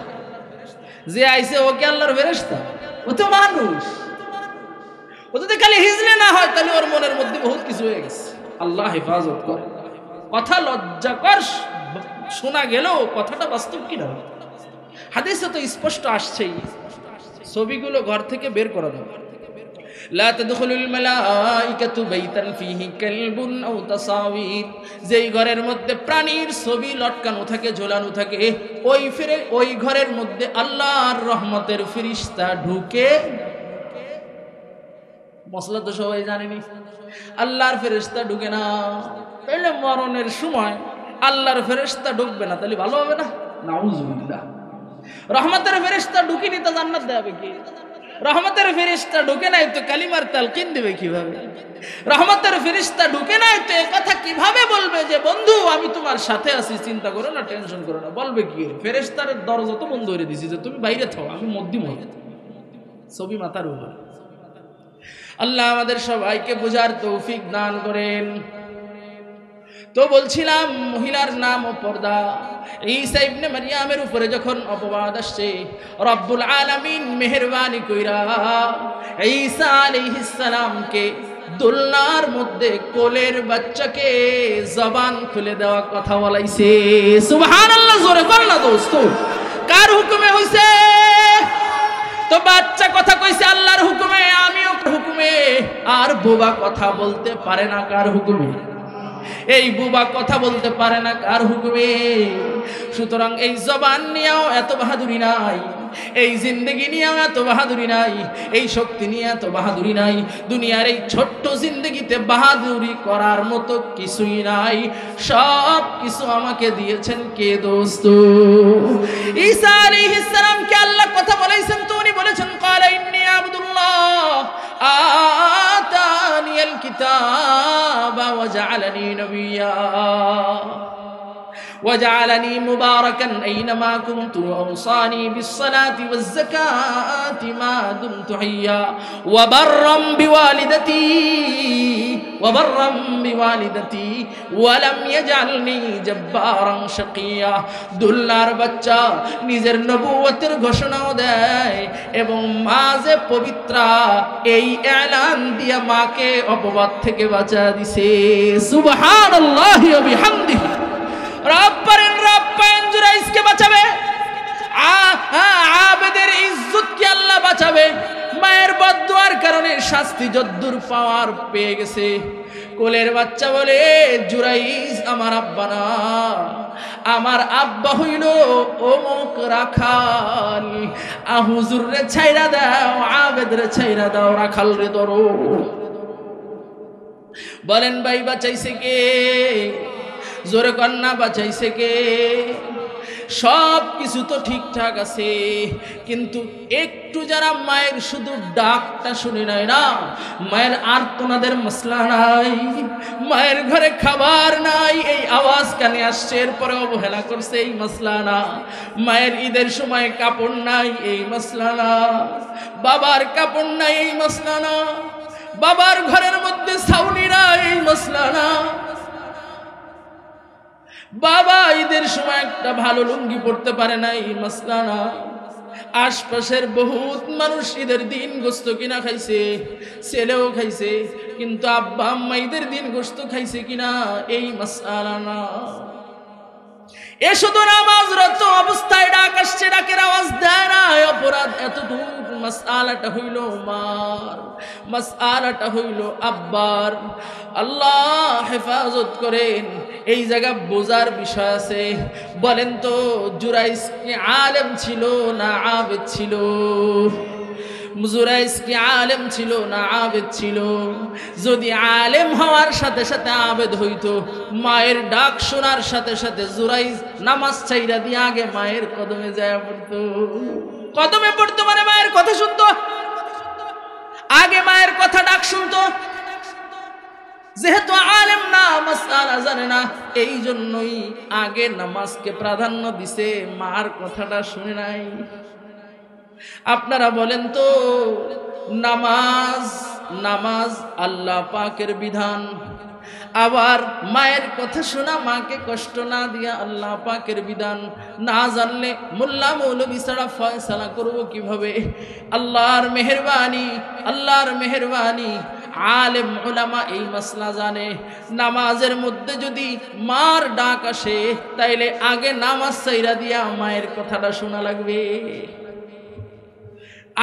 যে আইসে ও কি আল্লাহর ফেরেশতা? ও তো মানুষ। ও যদি খালি হিজলে না হয়, তাহলে ওর মনের মধ্যে বহুত কিছু হয়ে গেছে। আল্লাহ হেফাজত করে। কথা লজ্জাকর শোনা গেলেও কথাটা বাস্তব কিনা? হাদিসে তো স্পষ্ট আসছেই, ছবিগুলো ঘর থেকে বের করা দাও। লা তাদখুলুল মালাইকাতু বাইতান ফীহি কালবুন আও তাসাওয়ির, যেই ঘরের মধ্যে প্রাণীর ছবি লটকানো থাকে, ঝোলানো থাকে, ওই ঘরের মধ্যে আল্লাহর রহমতের ফেরেশতা ঢুকে। মশলা তো সবাই জানেনি, আল্লাহর ফেরেশতা ঢুকে না। তাহলে মরণের সময় আল্লাহর ফেরেশতা ঢুকবে না, তাহলে ভালো হবে না? নাউজুবিল্লাহ। রহমতের ফেরেশতা ঢুকিনি তো জান্নাত দেবে কি? রহমতের ফেরেশতা ঢুকে নাই তো কালিমার তালকিন দেবে কিভাবে? রহমতের ফেরেশতা ঢুকে নাই তো এই কথা কিভাবে বলবে যে বন্ধু আমি তোমার সাথে আছি, চিন্তা করো না, টেনশন করো না? বলবে কি? ফেরেশতার দরজা তো বন্ধ করে দিছি যে তুমি বাইরে থাও, আমি মধ্যে ছবি মাথার উপর। আল্লাহ আমাদের সবাইকে বোঝার তৌফিক দান করেন। তো বলছিলাম মহিলার নাম ও পর্দা। ঈসা ইবনে মারইয়ামের উপরে যখন অপবাদ আসছে, রব্বুল আলামিন মেহেরবানি কইরা ঈসা আলাইহিস সালামকে দোলনার মধ্যে কোলের বাচ্চাকে জবান খুলে দেওয়া কথা বলাইছে। সুবহানাল্লাহ, জোরে কর না দোস্ত। কার হুকুমে হইছে? তো বাচ্চা কথা কইছে আল্লাহর হুকুমে, আমিও হুকুমে। আর বোবা কথা বলতে পারে না, কার হুকুমে? এই বুবা কথা বলতে পারে না, কার হুকুমে? সুতরাং এই জবান নিয়েও এত বাহাদুরি নাই, এই জিন্দগি নিয়েও এত বাহাদুরি নাই, এই শক্তি নিয়ে এত বাহাদুরি নাই। দুনিয়ার এই ছোট্ট জিন্দগিতে বাহাদুরি করার মতো কিছুই নাই। সব কিছু আমাকে দিয়েছেন কে দোস্ত? ঈসা আলাইহিস সালামকে আল্লাহ কথা বলেছেন, তো উনি বলেছেন ক্বালা ইন্নী আবদুল্লাহ আতানিয়াল কিতাবা ওয়া জাআলানি নবিয়্যা وجعلني مباركا أينما كنت وأوصاني بالصلاة والزكاة ما دمت حيا وبرا بوالدتي ولم يجعلني جبارا شقيا। দুল্লার বাচ্চা নিজের নবুয়তের ঘোষণাও দেয় এবং মা যে পবিত্রা এই এলান দিয়ে মাকে অপবাদ থেকে বাঁচা দিছে। সুবহানাল্লাহি ওয়া বিহামদিহি। রব পারেন জুরাইজকে বাঁচাবে, আবেদের ইজ্জতকে আল্লাহ বাঁচাবে। মায়ের বদদুয়ার কারণে শাস্তি যদ্দুর পাওয়ার পেয়ে গেছে। কোলের বাচ্চা বলে জুরাইজ আমার আব্বা না, আমার আব্বা হইল অমুক রাখাল। হুজুর রে ছাইরা দাও, আবেদ রে ছাইরা দাও, রাখাল রে ধরো। বলেন ভাই বাঁচাইছে কে? জোরে কন্যা বাঁচাইছে কে? সব কিছু তো ঠিকঠাক আছে, কিন্তু একটু যারা মায়ের শুধু ডাকটা শুনে নাই না, মায়ের আর্তনাদের মশলা নাই, মায়ের ঘরে খাবার নাই, এই আওয়াজ কানে আসছে, এরপরে অবহেলা করছে, এই মশলা না। মায়ের ঈদের সময় কাপড় নাই, এই মশলা না। বাবার কাপড় নাই, এই মশলা না। বাবার ঘরের মধ্যে ছাউনি নাই, এই মশলা না। বাবা ঈদের সময় একটা ভালো লুঙ্গি পড়তে পারে না, এই মশলা না। আশপাশের বহুত মানুষ ঈদের দিন গোস্ত কিনা খাইছে, ছেলেও খাইছে, কিন্তু আব্বা আম্মা ঈদের দিন গোস্ত খাইছে কিনা, এই মশলা না। এ শুধু নামাজরত অবস্থায় ডাক আসছে, ডাকের আওয়াজ দেয় না, অপরাধ এতটুকু। মাসআলাটা হইল মার, মাসআলাটা হইল আব্বার। আল্লাহ হেফাজত করেন। এই জায়গা বোঝার বিষয় আছে। বলেন তো জুরাইস কি আলেম ছিল না আবেদ ছিল? জুরাইস কি আলেম ছিল না আবেদ ছিল? যদি আলেম হওয়ার সাথে সাথে আবেদ হইতো, মায়ের ডাক শোনার সাথে সাথে জুরাইস নামাজ ছাইরা দিয়ে আগে মায়ের কদমে যায় পড়তো। কদমে পড়তো মানে মায়ের কথা শুনতো, আগে মায়ের কথা ডাক শুনতো। যেহেতু আলেম না, মাসআলা জানে না, এই জন্যই আগে নামাজকে প্রাধান্য দিছে, মার কথাটা শুনে নাই। আপনারা বলেন তো নামাজ, নামাজ আল্লাহ পাকের বিধান, আবার মায়ের কথা শোনা, মাকে কষ্ট না দিয়া আল্লাহ পাকের বিধান। না জানলে মোল্লা মৌলবি ছাড়া ফয়সালা করবো কিভাবে? আল্লাহর মেহেরবানি, আল্লাহর মেহেরবানি, আলেম উলামা এই মাসলা জানে। নামাজের মধ্যে যদি মার ডাক আসে, তাইলে আগে নামাজ ছাইরা দিয়া মায়ের কথাটা শোনা লাগবে।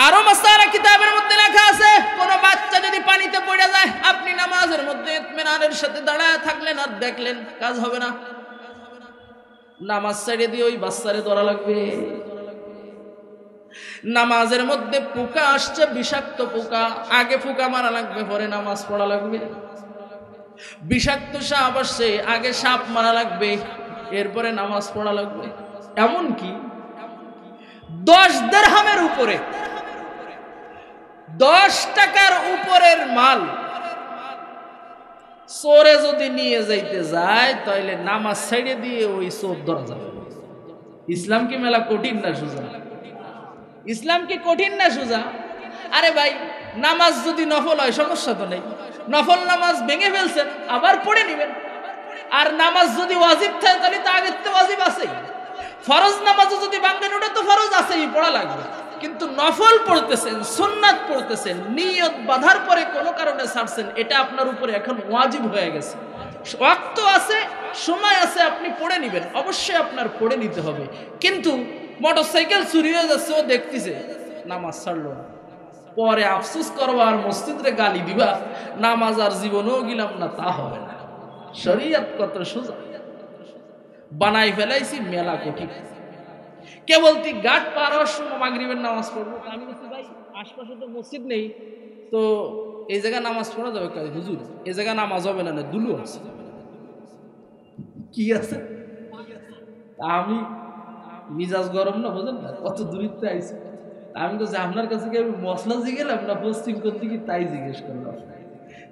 আরো মাসআলা কিতাবের মধ্যে লেখা আছে, কোন বাচ্চা যদি পানিতে পড়ে যায়, আপনি নামাজের মধ্যে ইতমিনানের সাথে দাঁড়ায় থাকলেন আর দেখলেন, কাজ হবে না। নামাজ ছেড়ে দিয়ে ওই বাচ্চারে ধরা লাগবে। নামাজের মধ্যে পোকা আসছে, বিষাক্ত পোকা, আগে পোকা মারা লাগবে, পরে নামাজ পড়া লাগবে। বিষাক্ত সাপ আসছে, আগে সাপ মারা লাগবে, এরপরে নামাজ পড়া লাগবে। এমনকি 10 দিরহামের উপরে, 10 টাকার উপরের মাল চোরে যদি নিয়ে যাইতে যায়, তাহলে নামাজ ছেড়ে দিয়ে ওই চোর ধরা যাবে। ইসলাম কি মেলা কঠিন না সোজা? ইসলাম কি কঠিন না সোজা? আরে ভাই, নামাজ যদি নফল হয় সমস্যা তো নেই, নফল নামাজ ভেঙে ফেলছেন আবার পড়ে নেবেন। আর নামাজ যদি ওয়াজিব থাকে, তাহলে তো আগের তো ওয়াজিব আছে। ফরজ নামাজও যদি ভাঙেন, ওটা তো ফরজ আছেই, পড়া লাগবে। কিন্তু নফল পড়তেছেন, সুন্নাত পড়তেছেন, নিয়ত বাঁধার পরে কোনো কারণে ছাড়ছেন, এটা আপনার উপরে এখন ওয়াজিব হয়ে গেছে। ওয়াক্ত আছে, সময় আছে, আপনি পড়ে নেবেন, অবশ্যই আপনার পড়ে নিতে হবে। কিন্তু মোটরসাইকেল চুরি হয়ে যাচ্ছে, ও দেখতেছে, নামাজ ছাড়লো না, পরে আফসোস করবা আর মসজিদে গালি দিবা, নামাজ আর জীবনেও গেলাম না, তা হবে না। শরীয়ত কত সোজা, বানাই ফেলাইছি মেলা কঠিন। কেবল তুই গাট পার হওয়ার সময় মাগরিবের নামাজ পড়বো, আমি বলছি ভাই আশপাশে তো মসজিদ নেই, তো এই জায়গায় নামাজ পড়া যাবে? হুজুর এই জায়গায় নামাজ হবে না, দুলু আছে। কি আছে? আমি মিজাজ গরম না, বোঝেন না, কত দূরিত্ব আইছে। আমি তো যে আপনার কাছে কি আমি মশলা জিগেলাম না পশ্চিম কোন দিকে, তাই জিজ্ঞেস করলাম।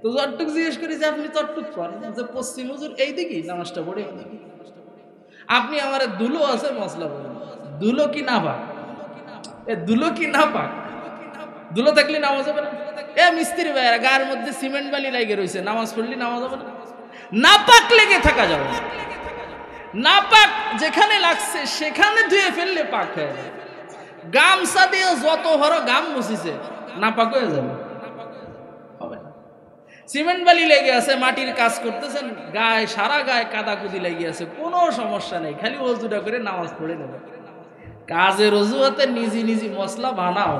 তো চটটুক জিজ্ঞেস করি যে আপনি চটটুক করেন যে পশ্চিম হুজুর এই দিকেই নামাজটা পড়ে। আপনি আমার দুলো আছে মশলা বলেন, দুলো কি না পাক? এ দুলো কি না পাক? দুলো থাকলে নামাজ হবে না? এ মিস্ত্রি ভাইয়েরা গায়ের মধ্যে সিমেন্ট বালি লাগে রয়েছে, নামাজ পড়লে নামাজ হবে না? না পাক লেগে থাকা যাবে না। না পাক যেখানে লাগছে সেখানে ধুয়ে ফেললে পাক হয়ে যাবে। গামছা দিয়ে যত হরো গাম মুছিছে, না পাক হয়ে যাবে? হবে না। সিমেন্ট বালি লেগে আছে, মাটির কাজ করতেছেন, গায়ে সারা গায়ে কাদাকুদি লেগে আছে, কোনো সমস্যা নেই, খালি ওযুটা করে নামাজ পড়ে নেবে। কাজের অজুহাতে নিজে নিজে মশলা বানাও,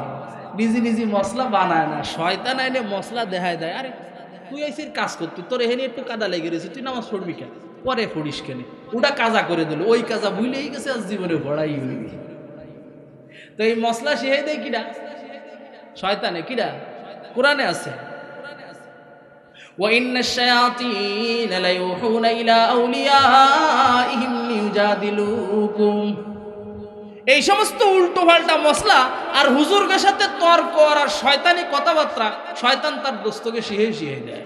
নিজে নিজে মশলা বানায় না, শয়তান আইনে মশলা দেখায় দেয়। আরে তুই আইসির কাজ করতি, তোর এখানে একটু কাদা লেগে রয়েছে, তুই নামাজ পড়বি কেন? পরে পড়িস কেন? ওটা কাজা করে দিল, ওই কাজা ভুলেই গেছে, আজ জীবনে পড়াই হইবি। তো এই মশলা শিখাই দেয় কিরা? শয়তানে। কিরা? কোরআনে আছে। وإن الشياطين ليوحون إلى أوليائهم ليجادلوكم। এই সমস্ত উল্টো পাল্টা মশলা আর হুজুরদের সাথে তর্ক আর শয়তানি কথাবার্তা, শয়তান তার দোস্তকে শিখিয়ে দেয়।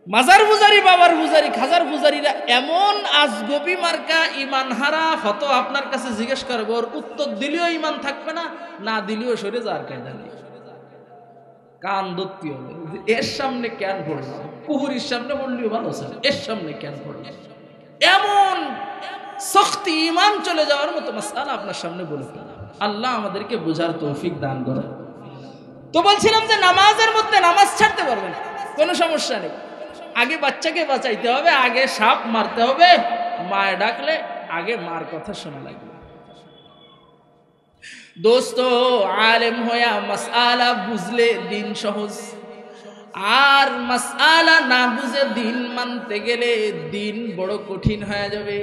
মাজার পূজারি, বাবার পূজারি, খাজার পূজারিরা এমন আজগবি মার্কা ইমান হারা হতো, আপনার কাছে জিজ্ঞেস করবো, ওর উত্তর দিলেও ইমান থাকবে না, না দিলেও সরে যাওয়ার কায়দা নেই। কান ধরতে হবে, এর সামনে কেন পড়লাম, কুহুরির সামনে পড়লেও ভালো ছিল, এর সামনে কেন পড়লাম, এমন শক্তি ইমান চলে যাওয়ার মতো মাসআলা আপনার সামনে বলে ফেললাম। আল্লাহ আমাদেরকে বোঝার তৌফিক দান করে। তো বলছিলাম যে নামাজের মধ্যে নামাজ ছাড়তে পারবেন, কোনো সমস্যা নেই। আগে বাচ্চাকে বাঁচাইতে হবে, আগে সাপ মারতে হবে, মায়ে ডাকলে আগে মার কথা শোনা লাগবে। দোস্ত, আলেম হইয়া মাসআলা বুঝলে দিন সহজ, আর মাসআলা না বুঝে দিন মানতে গেলে দিন বড় কঠিন হয়ে যাবে।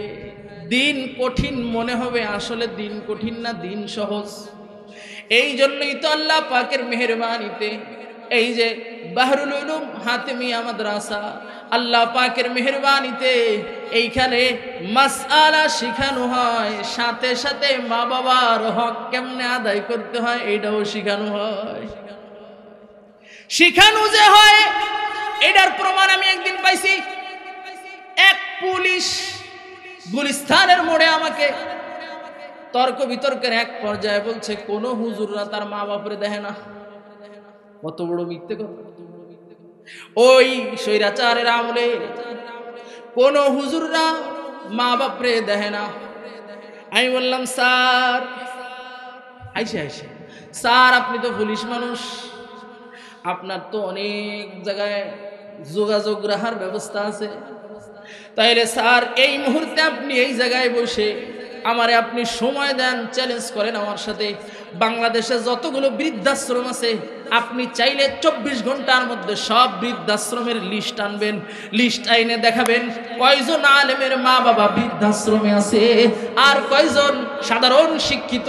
দিন কঠিন মনে হবে, আসলে দিন কঠিন না, দিন সহজ। এই জন্যই তো আল্লাহ পাকের মেহেরবানিতে এই যে বাহরুল উলুম হাতেমিয়া মাদ্রাসা, আল্লাহ পাকের মেহেরবানিতে এইখানে মাসআলা শিখানো হয়, সাথে সাথে মা বাবার হক কেমনে আদায় করতে হয় এটাও শিখানো হয়। শিখানো যে হয় এটার প্রমাণ আমি একদিন পাইছি। এক পুলিশ গুলিস্তানের মোড়ে আমাকে তর্ক বিতর্কের এক পর্যায়ে বলছে, কোন হুজুররা তার মা বাপরে দেখে না। কত বড় মিথ্যে কথা! ওই স্বৈরাচারের আমলে কোন হুজুররা মা বাপরে দেখে না। আমি বললাম, স্যার আইসে স্যার, আপনি তো পুলিশ মানুষ, আপনার তো অনেক জায়গায় যোগাযোগ রাখার ব্যবস্থা আছে, তাইলে স্যার এই মুহূর্তে আপনি এই জায়গায় বসে আমারে আপনি সময় দেন, চ্যালেঞ্জ করেন আমার সাথে। বাংলাদেশে যতগুলো বৃদ্ধাশ্রম আছে আপনি চাইলে 24 ঘন্টার মধ্যে সব বৃদ্ধাশ্রমের লিস্ট আনবেন, লিস্ট আইনে দেখাবেন কয়জন আলেমের মা বাবা বৃদ্ধাশ্রমে আছে, আর কয়জন সাধারণ শিক্ষিত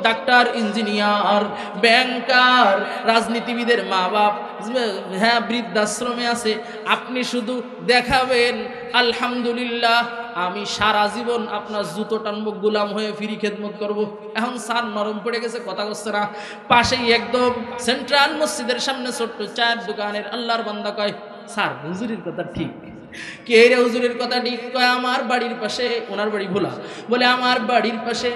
ডাক্তার, ইঞ্জিনিয়ার, ব্যাংকার, রাজনীতিবিদের মা বাপ হ্যাঁ বৃদ্ধাশ্রমে আছে। আপনি শুধু দেখাবেন আলহামদুলিল্লাহ, আমি সারা জীবন আপনার জুতো টানবো, গোলাম হয়ে ফ্রি খেদমত করব। এখন স্যার নরম পড়ে গেছে, কথা করছে না। পাশেই একদম সেন্ট্রাল মসজিদের সামনে ছোট্ট চায়ের দোকানের আল্লাহর বান্দা কয়, স্যার হুজুরের কথা ঠিক। কে রে হুজুরের কথা ঠিক? কয় আমার বাড়ির পাশে, ওনার বাড়ি ভোলা, বলে আমার বাড়ির পাশে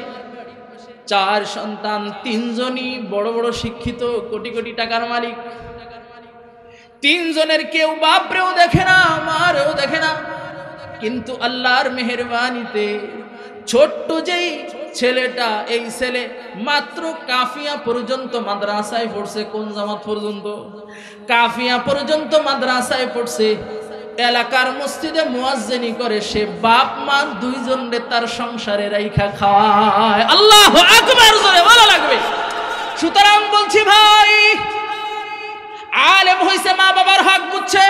4 সন্তান, 3 জনই বড় বড় শিক্ষিত, কোটি কোটি টাকার মালিক। 3 জনের কেউ বাপরেও দেখে না, মারেও দেখে না, কিন্তু আল্লাহর মেহেরবানিতে ছোট্ট যেই ছেলেটা, এই ছেলে মাত্র কাফিয়া পর্যন্ত মাদ্রাসায় পড়ছে। কোন জামাত পর্যন্ত? কাফিয়া পর্যন্ত মাদ্রাসায় পড়ছে। এলাকার মসজিদে মুয়াজ্জিনি করে, সে বাপ মা 2 জনরে তার সংসারে রাইখা খাওয়ায়। আল্লাহু আকবার, জোরে ভালো লাগবে। সুতরাং বলছি ভাই, আলেম হইছে মা বাবার হক বুঝছে,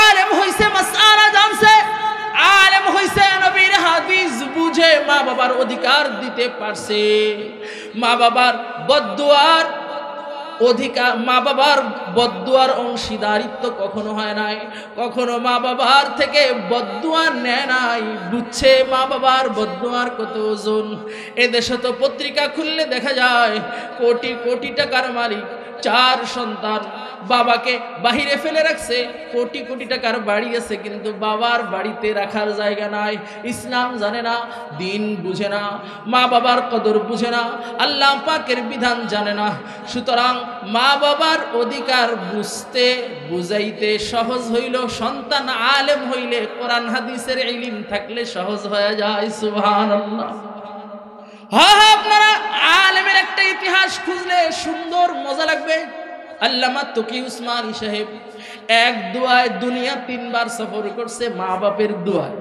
আলেম হইছে মাসআলা জানছে, আলেম হইছে নবীর হাদিস বুঝে মা বাবার অধিকার দিতে পারছে। মা বাবার বদদুয়ার অধিকার, মা বাবার বদদুয়ার অংশীদারিত্ব কখনো হয় নাই, কখনো মা বাবার থেকে বদদুয়া নেয় নাই, বুঝছে মা বাবার বদদুয়ার কত ওজন। এদেশে তো পত্রিকা খুললে দেখা যায় কোটি কোটি টাকার মালিক, 4 সন্তান, বাবাকে বাহিরে ফেলে রাখছে, কোটি কোটি টাকার বাড়ি আছে, কিন্তু বাবার বাড়িতে রাখার জায়গা নাই। ইসলাম জানে না, দিন বুঝে না, মা বাবার কদর বুঝে না, আল্লাহ পাকের বিধান জানে না। সুতরাং মা বাবার অধিকার বুঝতে বুঝাইতে সহজ হইল, সন্তান আলেম হইলে, কোরআন হাদিসের ইলম থাকলে সহজ হয়ে যায়। সুবহানাল্লাহ। হ্যাঁ, আপনারা আলেমের একটা ইতিহাস খুঁজলে সুন্দর মজা লাগবে। আল্লামা তকি উসমানী সাহেব এক দুয়ায় দুনিয়া 3 বার সফর করছে, মা বাপের দুয়ায়,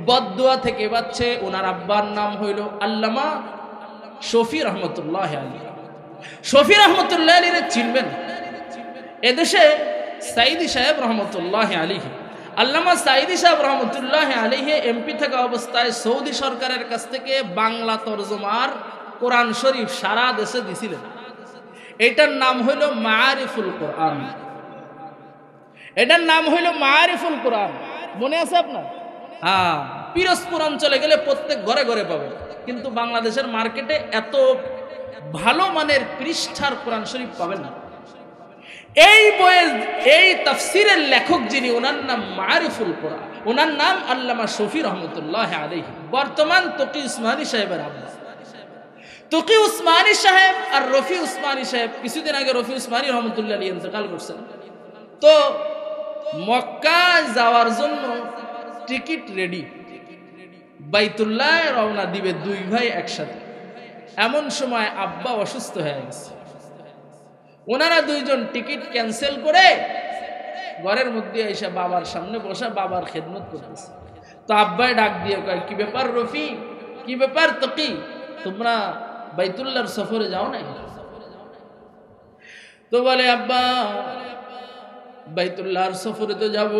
বদদুয়া থেকে বাঁচছে। ওনার আব্বার নাম হইল আল্লামা শফি রহমতুল্লাহ আলী। শফি রহমতুল্লাহ আলীরে চিনবেন? এদেশে সাইদি সাহেব রহমতুল্লাহ আলীহি, আল্লামা সাইদি সাহেব রহমতুল্লাহ আলীহি এমপি থাকা অবস্থায় সৌদি সরকারের কাছ থেকে বাংলা তরজমার কোরআন শরীফ সারা দেশে দিছিলেন। এটার নাম হইল মারিফুল কোরআন। এটার নাম হইল মারিফুল কোরআন। মনে আছে আপনার? হ্যাঁ, পিরোজপুর অঞ্চলে গেলে প্রত্যেক ঘরে ঘরে পাবে, কিন্তু বাংলাদেশের মার্কেটে এত ভালো মানের পৃষ্ঠার কোরআন শরীফ পাবেন না। এই বইয়ের এই তাফসিরের লেখক যিনি, ওনার নাম মারিফুল কোরআন, ওনার নাম আল্লামা শফি রহমতুল্লাহ আলাইহি। বর্তমান তকি উসমানী সাহেবের আব্বা। তকি উসমানী সাহেব আর রফি উসমানী সাহেব, কিছুদিন আগে রফি উসমানী রহমতুল্লাহ আলাইহি ইন্তেকাল করছেন। তো মক্কা যাওয়ার জন্য টিকিট রেডি, বাইতুল্লাহ রওনা দিবে দুই ভাই একসাথে। এমন সময় আব্বা অসুস্থ হয়ে গেছে। ওনারা দুইজন টিকিট ক্যান্সেল করে ঘরের মধ্যে এসে বাবার সামনে বসে বাবার খেদমত করতেছে। তো আব্বাই ডাক দিয়ে কয়, কি ব্যাপার রফি, কি ব্যাপার তকি, তোমরা বাইতুল্লাহর সফরে যাও না? তো বলে, আব্বা বাইতুল্লাহর সফরে তো যাব,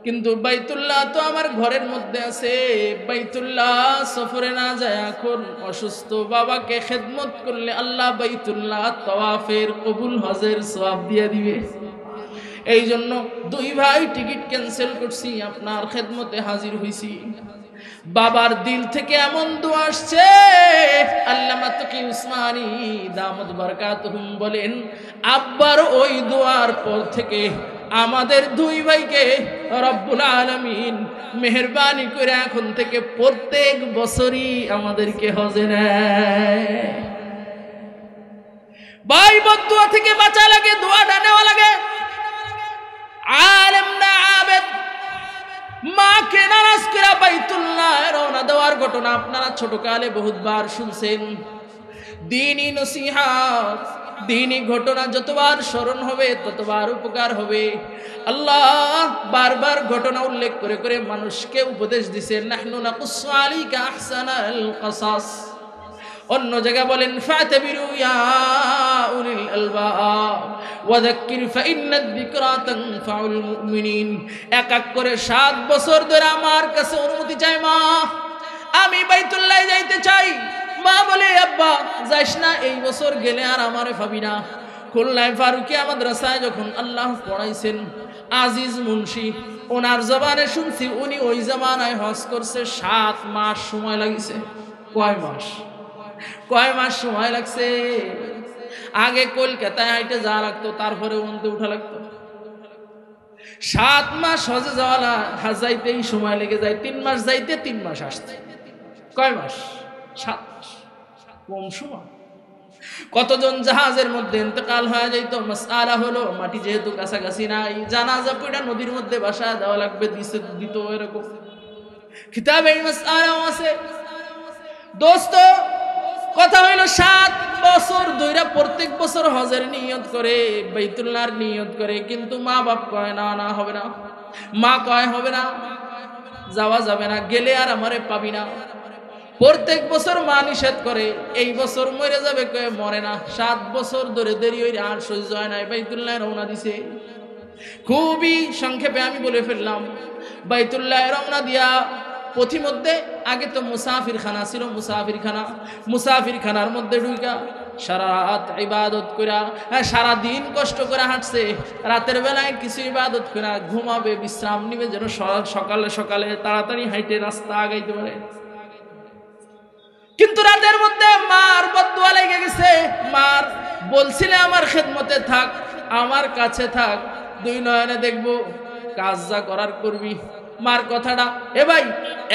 কিন্তু বাইতুল্লাহ তো আমার ঘরের মধ্যে আছে। বাইতুল্লাহ সফরে না যায়, এখন অসুস্থ বাবাকে খেদমত করলে আল্লাহ বাইতুল্লাহ তাওয়াফের কবুল হজের সওয়াব দিয়ে দিবে। এই জন্য দুই ভাই টিকিট ক্যান্সেল করছি, আপনার খেদমতে হাজির হইছি। বাবার দিল থেকে এমন দোয়া আসছে, আল্লামা তকি উসমানী দামাত বারাকাতুহুম বলেন, আব্বার ওই দোয়ার পর থেকে আমাদের দুই ভাইকে রব্বুল আলামিন মেহেরবানি করে এখন থেকে প্রত্যেক বছরই আমাদেরকে হজে নেয়। ভাই বদদুয়া থেকে বাঁচা লাগে, দোয়াটা নেওয়া লাগে। আলেম না আবেদ, মাকে নারাজ করে বাইতুল্লাহ রওনা দেওয়ার ঘটনা আপনারা ছোটকালে বহুতবার শুনছেন। দ্বীনি নসিহত, দ্বীনি ঘটনা যতবার স্মরণ হবে ততবার উপকার হবে। আল্লাহ বারবার ঘটনা উল্লেখ করে করে মানুষকে উপদেশ দিয়েছেন, নাহনু নাকুসসু আলাইকা আহসানাল কাসাস। অন্য জায়গায় বলেন, ফাতাবিরু ইয়া উলিল আলবাব ওয়া যাক্কির ফাইন্নাদ যিকরা তানফাউল মুমিনিন। এক এক করে 7 বছর ধরে আমার কাছে অনুমতি চাই, মা আমি বাইতুল্লাহ যাইতে চাই। মা বলে, আব্বা যাইস না, এই বছর গেলে আর আমারে পাবি না। খুলনায় ফারুকিয়া মাদ্রাসায় যখন আল্লাহ পড়াইছেন, আজিজ মুন্সি ওনার জবানে শুনছি, উনি ওই জামানায় হজ করছে, 7 মাস সময় লাগিছে। কয় মাস সময় লাগছে? আগে কলকাতায় হাইটে যাওয়া লাগতো, তারপরে ওনতে উঠা লাগতো। 7 মাস হজে যাওয়া যাইতেই সময় লেগে যায়। 3 মাস যাইতে, 3 মাস আসতে। কয় মাস? 7 মাস। কম সময়। কতজন জাহাজের মধ্যে ইন্তেকাল হয়ে যাইত। মাসআলা হলো, মাটি যেহেতু কাছাকাছি নাই, জানাজা পড়া নদীর মধ্যে বাসা দেওয়া লাগবে, দিত এরকম কিতাবে এই মাসআলাও আছে। দোস্ত কথা হইল, 7 বছর ধইরা প্রত্যেক বছর হজের নিয়ত করে, বাইতুল্লাহর নিয়ত করে, কিন্তু মা বাপ কয় না, না হবে না। মা কয় হবে না, যাওয়া যাবে না, গেলে আর আমারে পাবি না। প্রত্যেক বছর মা নিষেধ করে, এই বছর মরে যাবে কয়ে মরে না। 7 বছর ধরে দেরি হইলে আর সহ্য হয় নাই, বাইতুল্লাহ রওনা দিছে। খুবই সংক্ষেপে আমি বলে ফেললাম, বাইতুল্লাহ রওনা দিয়া পথিমধ্যে আগে তো মুসাফির খানা ছিল, মুসাফির খানার মধ্যে ঢুকা সারা রাত ইবাদত করা, সারা দিন কষ্ট করে হাঁটছে, রাতের বেলায় কিছু ইবাদত করা, ঘুমাবে, বিশ্রাম নিবে, যেন সকালে সকালে তাড়াতাড়ি হাইটে রাস্তা আগাইতে পারে। কিন্তু রাতের মধ্যে মার বদদুয়া লেগে গেছে। মার বলছিলে আমার খেদমতে থাক, আমার কাছে থাক, 2 নয়নে দেখবো, কাজ যা করার করবি। মার কথাটা, এ ভাই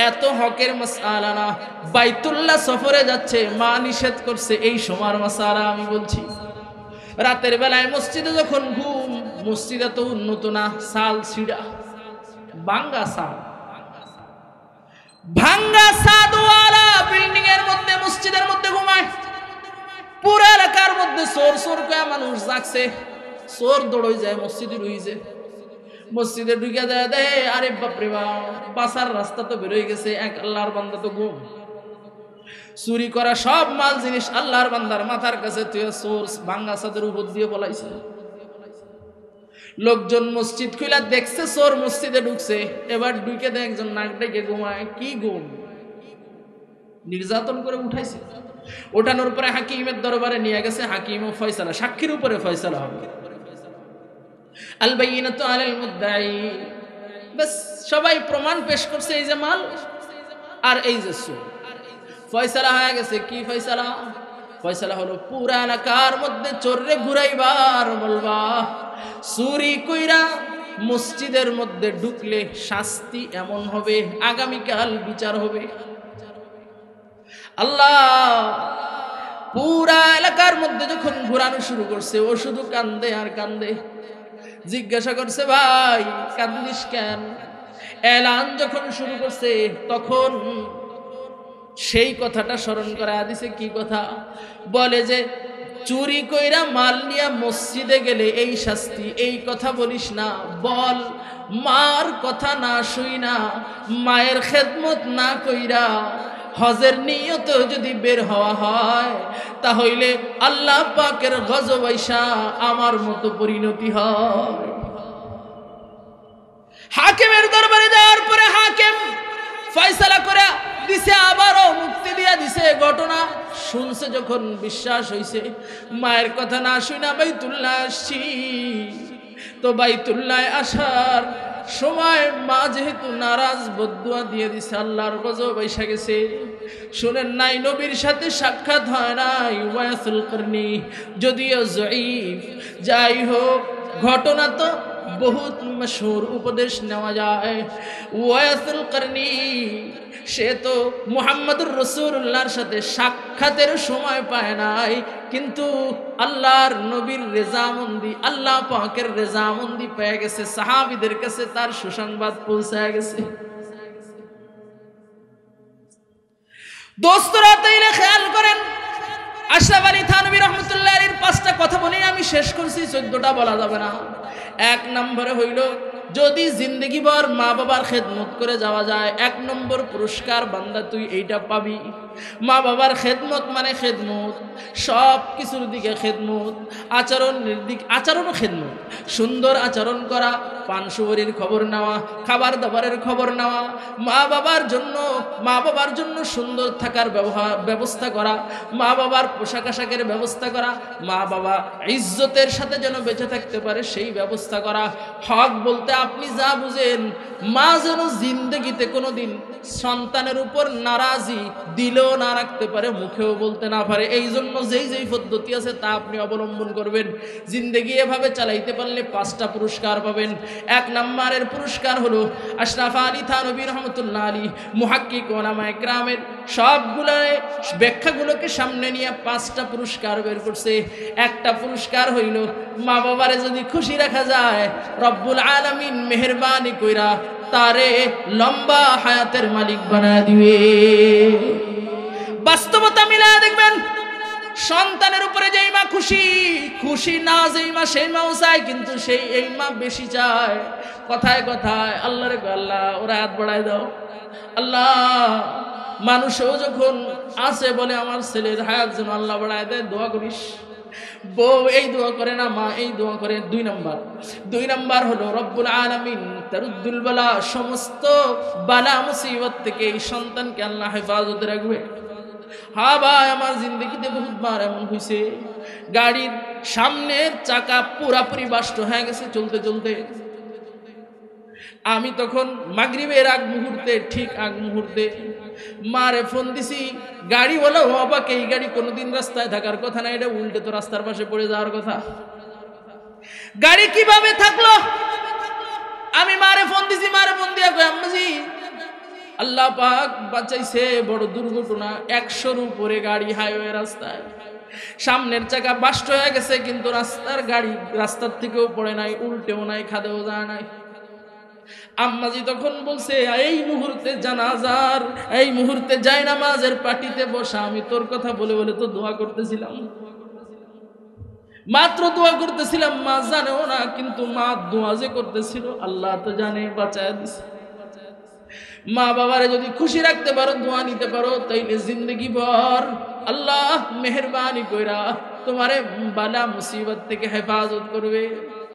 এত হকের মাসআলা না, বাইতুল্লাহ সফরে যাচ্ছে, মা নিষেধ করছে, এই সময়ের মাসআলা আমি বলছি। রাতের বেলায় মসজিদে যখন ঘুম, মসজিদে তো উন্নত না, সাল ছিড়া, ভাঙ্গা সাদওয়ালা বিল্ডিং এর মধ্যে, মসজিদের মধ্যে ঘুমায়। পুরো এলাকার মধ্যে চোর চোর কয়া মানুষ জাগছে, চোর দৌড়ই যায় মসজিদে রইছে। মসজিদে ঢুকে যায়, দে আরে বাপরে বাপ, বাসার রাস্তা তো বেরোয় গেছে। এক আল্লাহর বান্দা তো ঘুম, চুরি করা সব মাল জিনিস আল্লাহর বান্দার মাথার কাছে তুই চোর ভাঙ্গা ছাদের উপর দিয়ে পলাইছে। লোকজন মসজিদ খুলে দেখছে চোর মসজিদে ঢুকছে। এবার ঢুকে দেয় একজন নাক ডেকে ঘুমায়। কি ঘুম? নির্যাতন করে উঠাইছে। ওঠানোর পরে হাকিমের দরবারে নিয়ে গেছে, হাকিম ও ফয়সালা, সাক্ষীর উপরে ফয়সালা হবে। আল বাইয়িনাতু আলাল মুদ্দাঈ, বাস সবাই প্রমাণ পেশ করছে এই যে মাল আর এই যে সুর, ফয়সালা হয়ে গেছে। কি ফয়সালা? ফয়সালা হলো পুরা এলাকার মধ্যে চোররে ঘুরাইবার বলবা চুরি কইরা মসজিদের মধ্যে ঢুকলে শাস্তি এমন হবে, আগামীকাল বিচার হবে। আল্লাহ পুরা এলাকার মধ্যে যখন ঘুরানো শুরু করছে, ও শুধু কান্দে আর কান্দে। জিজ্ঞাসা করছে, ভাই কান্দিস কেন? এলান যখন শুরু করছে তখন সেই কথাটা স্মরণ করা দিছে। কি কথা? বলে যে চুরি কইরা মাল নিয়া মসজিদে গেলে এই শাস্তি, এই কথা বলিস না। বল মার কথা না শুই না, মায়ের খেদমত না কইরা হজের নিয়ত যদি বের হওয়া হয়, তাহলে আল্লাহ পাকের গজব আইসা আমার মতো পরিণতি হয়। হাকিমের দরবারে যাওয়ার পরে হাকিম ফয়সালা করে দিছে, আবারও মুক্তি দিয়া দিছে। ঘটনা শুনছে যখন বিশ্বাস হইছে, মায়ের কথা না শুনা বাইতুল্লাহ আসছি। তো বাইতুল্লাহ আসার সময় মা যেহেতু নারাজ, বদদুয়া দিয়ে দিছে, আল্লাহর গজব এসে গেছে। শুনেন নাই, নবীর সাথে সাক্ষাৎ হয় নাই ওয়াইসুল করনি, যদিও জয়ীফ। যাই হোক, ঘটনা তো বহুত মশহুর, উপদেশ নেওয়া যায়। ওয়াইসুল করনি সে তো মুহাম্মদুর রাসূলুল্লাহর সাথে সাক্ষাতের সময় পায় নাই, কিন্তু আল্লাহর নবীর রেজামন্দি, আল্লাহ পাকের রেজামন্দি পেয়ে গেছে। সাহাবীদের কাছে তার সুসংবাদ পৌঁছায় গেছে। দোস্তরা তাইলে খেয়াল করেন, আশরাফ আলী থানভী রহমতুল্লাহ আলাইহির 5টা কথা বলে আমি শেষ করছি, 14টা বলা যাবে না। 1 নম্বরে হইল, যদি জিন্দগি ভর মা বাবার খেদমত করে যাওয়া যায়, 1 নম্বর পুরস্কার বান্দা তুই এইটা পাবি। মা বাবার খেদমত মানে খেদমত, সব কিছুর দিকে খেদমত, আচরণের দিক, আচরণও খেদমত। সুন্দর আচরণ করা, পান সুপারির খবর নেওয়া, খাবার দাবারের খবর নেওয়া, মা বাবার জন্য সুন্দর থাকার ব্যবস্থা করা, মা বাবার পোশাক আশাকের ব্যবস্থা করা, মা বাবা ইজ্জতের সাথে যেন বেঁচে থাকতে পারে সেই ব্যবস্থা করা। হক বলতে আপনি যা বুঝেন, মা যেন জিন্দগিতে কোনোদিন সন্তানের উপর নারাজি দিলেও না রাখতে পারে, মুখেও বলতে না পারে। এই জন্য যেই পদ্ধতি আছে তা আপনি অবলম্বন করবেন। জিন্দগি এভাবে চালাইতে পারলে 5টা পুরস্কার পাবেন। 1 নম্বরের পুরস্কার হলো আশরাফ আলী থানভী রহমতুল্লাহ আলী মুহাক্কিক ওলামায়ে কেরামের সবগুলো ব্যাখ্যাগুলোকে সামনে নিয়ে 5টা পুরস্কার বের করছে। একটা পুরস্কার হইল, মা বাবারে যদি খুশি রাখা যায়, রব্বুল আলামিন মেহেরবানি কইরা তারে লম্বা হায়াতের মালিক বানায় দিবে। বাস্তবতা মিলায় দেখবেন, সন্তানের উপরে যেই মা খুশি না, যেই মা সেই মাও চায়, কিন্তু এই মা বেশি চায়। কথায় কথায় আল্লাহরে আল্লাহ ওরা হাত বাড়ায় দাও। আল্লাহ মানুষও যখন আসে বলে আমার ছেলের হায়াত যেন আল্লাহ বাড়ায় দেয়, দোয়া করিস। বউ এই দোয়া করে না, মা এই দোয়া করে। 2 নম্বর হলো রব্বুল আলামিন তারুদ্দুল বালা, সমস্ত বালা মুসিবত থেকে এই সন্তানকে আল্লাহ হেফাজতে রাখবে। হ্যাঁ ভাই, আমার জিন্দগিতে বহুতবার এমন হয়েছে, গাড়ির সামনের চাকা পুরাপুরি বাস্ট হয়ে গেছে চলতে চলতে। আমি তখন মাগরিবের ঠিক আগ মুহূর্তে মারে ফোন দিছি। গাড়ি বলো অবাক, এই গাড়ি কোনোদিন রাস্তায় থাকার কথা না, এটা উল্টে তো রাস্তার পাশে পড়ে যাওয়ার কথা। গাড়ি কিভাবে থাকলো? আমি মারে ফোন দিছি, মারে ফোন দিয়া কই, আম্মাজি আল্লাহ পাক বাঁচাইছে, বড় দুর্ঘটনা। 100-র উপরে গাড়ি হাইওয়ে রাস্তায়, সামনের চাকা বাস্ট হয়ে গেছে, কিন্তু রাস্তার থেকেও পড়ে নাই, উল্টেও নাই, খাদেও যায় নাই। আম্মাজি তখন বলছে, এই মুহূর্তে জায়নামাজের পাটিতে বসা আমি তোর কথা বলে বলে তো দোয়া করতেছিলাম, মাত্র দোয়া করতেছিলাম, মা জানেও না, কিন্তু মা দোয়া যে করতেছিল আল্লাহ তো জানে, বাঁচায় দিছে। মা বাবারে যদি খুশি রাখতে পারো, দোয়া নিতে পারো, তাইলে জিন্দগি ভর আল্লাহ মেহেরবানি কইরা তোমারে বালা মুসিবত থেকে হেফাজত করবে।